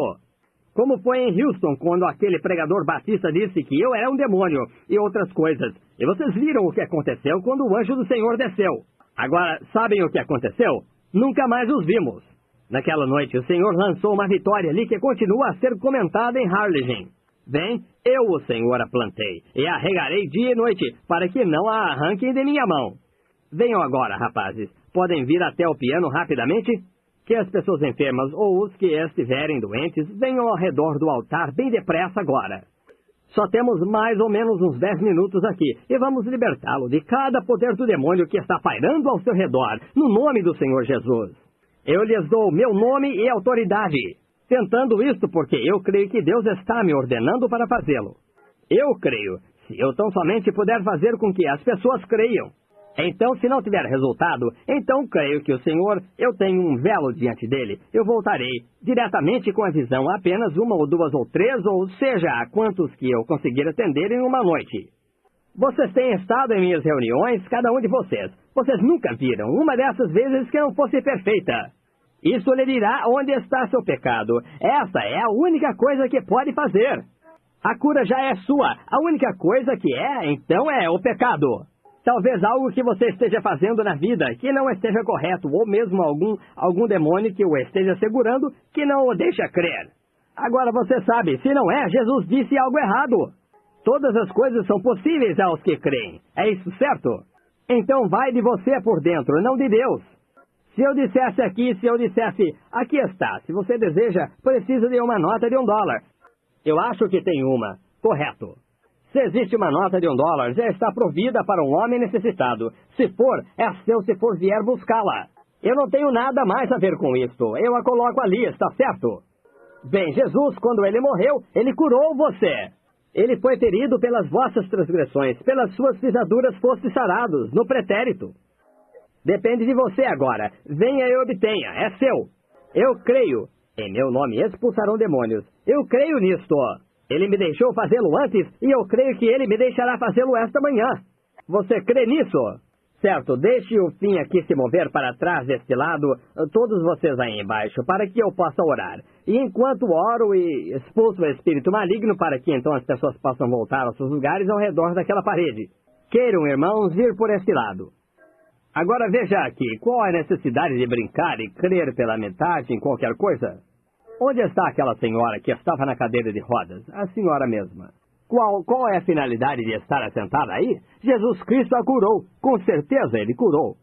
Como foi em Houston, quando aquele pregador batista disse que eu era um demônio e outras coisas. E vocês viram o que aconteceu quando o anjo do Senhor desceu. Agora, sabem o que aconteceu? Nunca mais os vimos. Naquela noite, o Senhor lançou uma vitória ali que continua a ser comentada em Harlingen. Bem, eu, o Senhor, a plantei, e a regarei dia e noite, para que não a arranquem de minha mão. Venham agora, rapazes. Podem vir até o piano rapidamente? Que as pessoas enfermas ou os que estiverem doentes venham ao redor do altar bem depressa agora. Só temos mais ou menos uns 10 minutos aqui, e vamos libertá-lo de cada poder do demônio que está pairando ao seu redor, no nome do Senhor Jesus. Eu lhes dou meu nome e autoridade. Tentando isto porque eu creio que Deus está me ordenando para fazê-lo. Eu creio, se eu tão somente puder fazer com que as pessoas creiam. Então, se não tiver resultado, então creio que o Senhor, eu tenho um velo diante dele. Eu voltarei diretamente com a visão, apenas 1 ou 2 ou 3, ou seja, a quantos que eu conseguir atender em uma noite. Vocês têm estado em minhas reuniões, cada um de vocês. Vocês nunca viram uma dessas vezes que não fosse perfeita. Isso lhe dirá onde está seu pecado. Essa é a única coisa que pode fazer. A cura já é sua. A única coisa que então, é o pecado. Talvez algo que você esteja fazendo na vida que não esteja correto, ou mesmo algum demônio que o esteja segurando que não o deixa crer. Agora você sabe, se não é, Jesus disse algo errado. Todas as coisas são possíveis aos que creem. É isso certo? Então vai de você por dentro, não de Deus. Se eu dissesse aqui está, se você deseja, precisa de uma nota de $1. Eu acho que tem uma. Correto. Se existe uma nota de $1, já está provida para um homem necessitado. Se for, é seu se for vier buscá-la. Eu não tenho nada mais a ver com isto. Eu a coloco ali, está certo? Bem, Jesus, quando ele morreu, ele curou você. Ele foi ferido pelas vossas transgressões, pelas suas pisaduras foste sarados, no pretérito. Depende de você agora. Venha e obtenha, é seu. Eu creio. Em meu nome expulsarão demônios. Eu creio nisto. Ele me deixou fazê-lo antes e eu creio que ele me deixará fazê-lo esta manhã. Você crê nisso? Certo, deixe o fim aqui se mover para trás deste lado, todos vocês aí embaixo, para que eu possa orar. E enquanto oro e expulso o espírito maligno, para que então as pessoas possam voltar aos seus lugares ao redor daquela parede. Queiram, irmãos, vir por este lado. Agora veja aqui, qual a necessidade de brincar e crer pela metade em qualquer coisa? Onde está aquela senhora que estava na cadeira de rodas? A senhora mesma. Qual é a finalidade de estar assentada aí? Jesus Cristo a curou. Com certeza ele curou.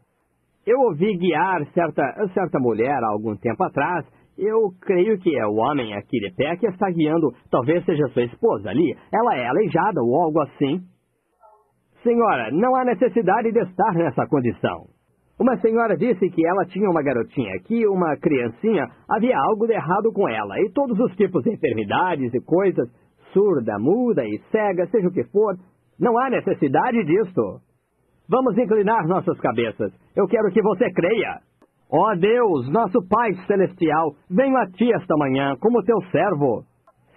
Eu ouvi guiar certa mulher há algum tempo atrás. Eu creio que é o homem aqui de pé que está guiando. Talvez seja sua esposa ali. Ela é aleijada ou algo assim. Senhora, não há necessidade de estar nessa condição. Uma senhora disse que ela tinha uma garotinha aqui, uma criancinha, havia algo de errado com ela, e todos os tipos de enfermidades e coisas, surda, muda e cega, seja o que for, não há necessidade disto. Vamos inclinar nossas cabeças. Eu quero que você creia. Ó Deus, nosso Pai Celestial, venho a Ti esta manhã como Teu servo.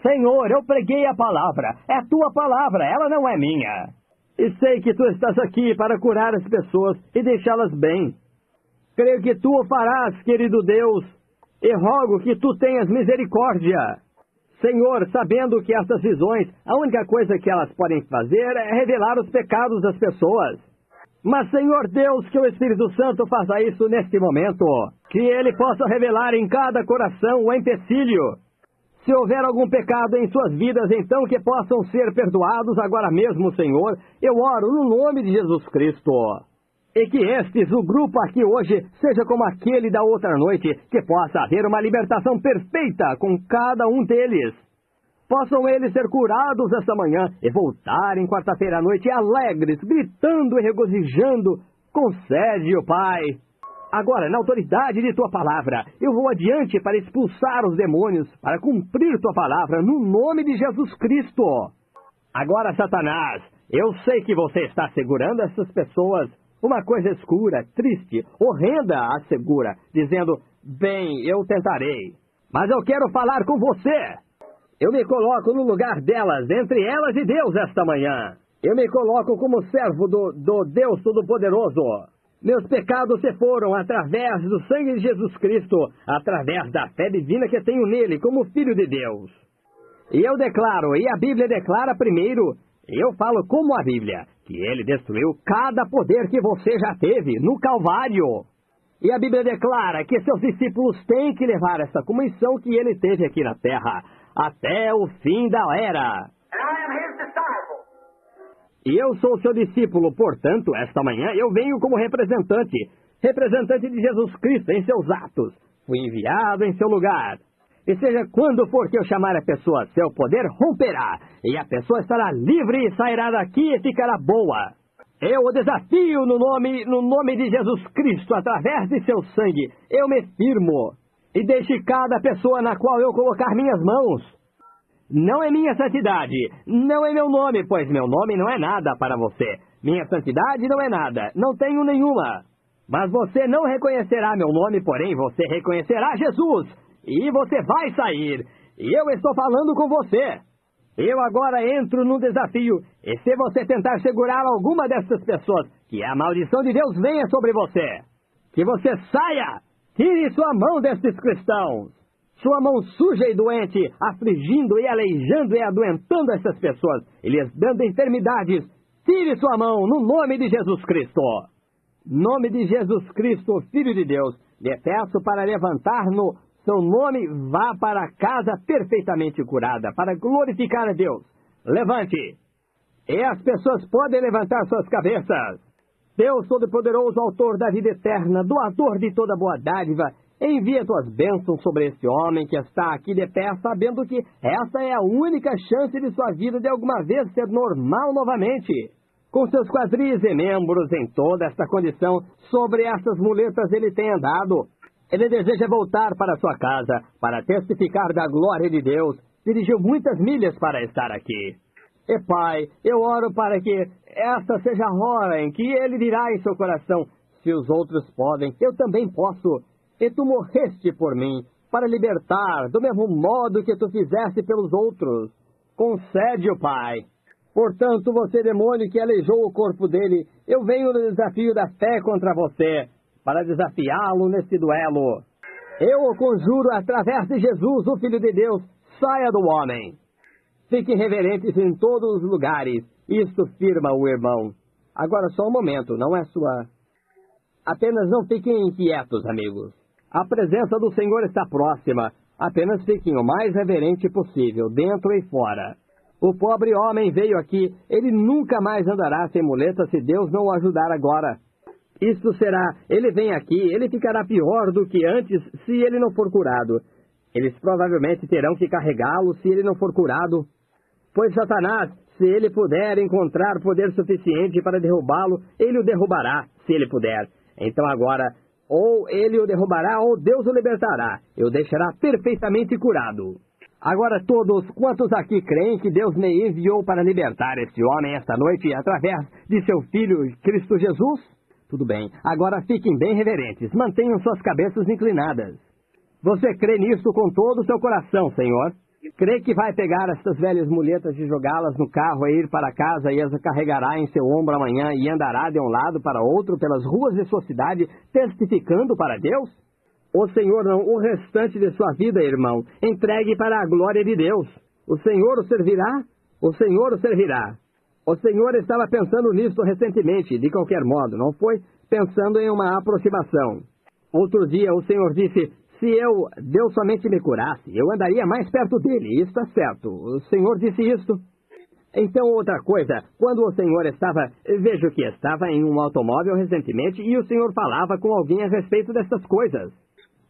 Senhor, eu preguei a palavra, é Tua palavra, ela não é minha. E sei que Tu estás aqui para curar as pessoas e deixá-las bem. Creio que Tu o farás, querido Deus, e rogo que Tu tenhas misericórdia. Senhor, sabendo que estas visões, a única coisa que elas podem fazer é revelar os pecados das pessoas. Mas, Senhor Deus, que o Espírito Santo faça isso neste momento, que Ele possa revelar em cada coração o empecilho. Se houver algum pecado em suas vidas, então que possam ser perdoados agora mesmo, Senhor. Eu oro no nome de Jesus Cristo. E que o grupo aqui hoje, seja como aquele da outra noite, que possa haver uma libertação perfeita com cada um deles. Possam eles ser curados esta manhã e voltarem quarta-feira à noite alegres, gritando e regozijando. Concede-o, Pai. Agora, na autoridade de Tua palavra, eu vou adiante para expulsar os demônios, para cumprir Tua palavra, no nome de Jesus Cristo. Agora, Satanás, eu sei que você está segurando essas pessoas. Uma coisa escura, triste, horrenda a segura, dizendo, bem, eu tentarei. Mas eu quero falar com você. Eu me coloco no lugar delas, entre elas e Deus esta manhã. Eu me coloco como servo do Deus Todo-Poderoso. Meus pecados se foram através do sangue de Jesus Cristo, através da fé divina que tenho nele como Filho de Deus. E eu declaro, e a Bíblia declara primeiro, eu falo como a Bíblia, que ele destruiu cada poder que você já teve no Calvário. E a Bíblia declara que seus discípulos têm que levar essa comissão que ele teve aqui na terra, até o fim da era. E eu sou seu discípulo, portanto, esta manhã eu venho como representante de Jesus Cristo em seus atos. Fui enviado em seu lugar. E seja quando for que eu chamar a pessoa, seu poder romperá, e a pessoa estará livre e sairá daqui e ficará boa. Eu o desafio no nome de Jesus Cristo, através de seu sangue. Eu me firmo. E deixe cada pessoa na qual eu colocar minhas mãos. Não é minha santidade, não é meu nome, pois meu nome não é nada para você. Minha santidade não é nada, não tenho nenhuma. Mas você não reconhecerá meu nome, porém você reconhecerá Jesus. E você vai sair. E eu estou falando com você. Eu agora entro num desafio, e se você tentar segurar alguma dessas pessoas, que a maldição de Deus venha sobre você. Que você saia, tire sua mão destes cristãos. Sua mão suja e doente, afligindo e aleijando e adoentando essas pessoas, e lhes dando enfermidades. Tire sua mão no nome de Jesus Cristo. Nome de Jesus Cristo, Filho de Deus, lhe peço para levantar no seu nome, vá para casa perfeitamente curada, para glorificar a Deus. Levante. E as pessoas podem levantar suas cabeças. Deus Todo-Poderoso, autor da vida eterna, doador de toda boa dádiva, envia tuas bênçãos sobre esse homem que está aqui de pé, sabendo que essa é a única chance de sua vida de alguma vez ser normal novamente. Com seus quadris e membros em toda esta condição, sobre essas muletas ele tem andado. Ele deseja voltar para sua casa, para testificar da glória de Deus. Dirigiu muitas milhas para estar aqui. E Pai, eu oro para que esta seja a hora em que ele dirá em seu coração, se os outros podem, eu também posso. E tu morreste por mim, para libertar, do mesmo modo que tu fizeste pelos outros. Concede-o, Pai. Portanto, você, demônio que aleijou o corpo dele, eu venho no desafio da fé contra você, para desafiá-lo nesse duelo. Eu o conjuro através de Jesus, o Filho de Deus, saia do homem. Fiquem reverentes em todos os lugares. Isto firma o irmão. Agora só um momento, não é sua... Apenas não fiquem inquietos, amigos. A presença do Senhor está próxima. Apenas fiquem o mais reverente possível, dentro e fora. O pobre homem veio aqui. Ele nunca mais andará sem muleta se Deus não o ajudar agora. Isto será, ele vem aqui, ele ficará pior do que antes se ele não for curado. Eles provavelmente terão que carregá-lo se ele não for curado. Pois Satanás, se ele puder encontrar poder suficiente para derrubá-lo, ele o derrubará, se ele puder. Então agora, ou ele o derrubará, ou Deus o libertará, e o deixará perfeitamente curado. Agora todos quantos aqui creem que Deus me enviou para libertar este homem esta noite através de seu Filho Cristo Jesus? Tudo bem, agora fiquem bem reverentes, mantenham suas cabeças inclinadas. Você crê nisso com todo o seu coração, Senhor? Crê que vai pegar estas velhas muletas e jogá-las no carro e ir para casa e as carregará em seu ombro amanhã e andará de um lado para outro pelas ruas de sua cidade, testificando para Deus? O Senhor não, o restante de sua vida, irmão, entregue para a glória de Deus. O Senhor o servirá? O Senhor o servirá. O Senhor estava pensando nisso recentemente, de qualquer modo, não foi? Pensando em uma aproximação. Outro dia o Senhor disse, se Deus somente me curasse, eu andaria mais perto dele, isso está certo. O Senhor disse isso. Então outra coisa, quando o Senhor vejo que estava em um automóvel recentemente e o Senhor falava com alguém a respeito destas coisas.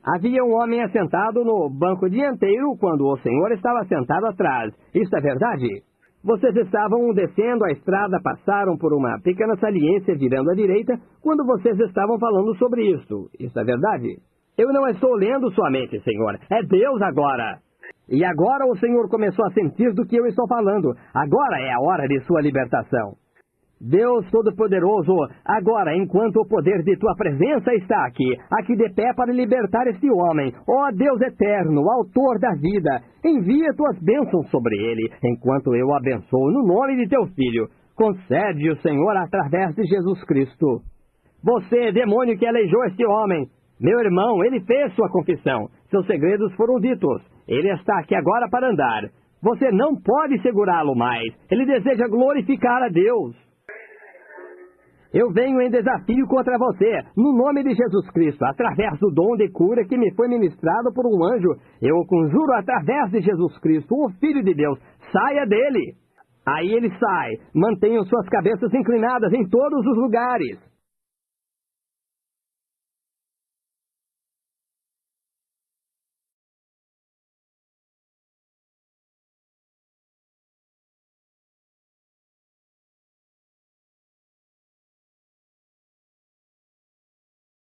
Havia um homem assentado no banco dianteiro quando o Senhor estava sentado atrás. Isso é verdade? Vocês estavam descendo a estrada, passaram por uma pequena saliência virando à direita, quando vocês estavam falando sobre isso. Isso é verdade? Eu não estou lendo sua mente, Senhor. É Deus agora. E agora o Senhor começou a sentir do que eu estou falando. Agora é a hora de sua libertação. Deus Todo-Poderoso, agora, enquanto o poder de tua presença está aqui de pé para libertar este homem, ó Deus eterno, autor da vida, envia tuas bênçãos sobre ele, enquanto eu o abençoo no nome de teu Filho. Concede-o, Senhor, através de Jesus Cristo. Você, demônio que aleijou este homem, meu irmão, ele fez sua confissão. Seus segredos foram ditos. Ele está aqui agora para andar. Você não pode segurá-lo mais. Ele deseja glorificar a Deus. Eu venho em desafio contra você, no nome de Jesus Cristo, através do dom de cura que me foi ministrado por um anjo. Eu o conjuro através de Jesus Cristo, o Filho de Deus. Saia dele. Aí ele sai. Mantenham suas cabeças inclinadas em todos os lugares.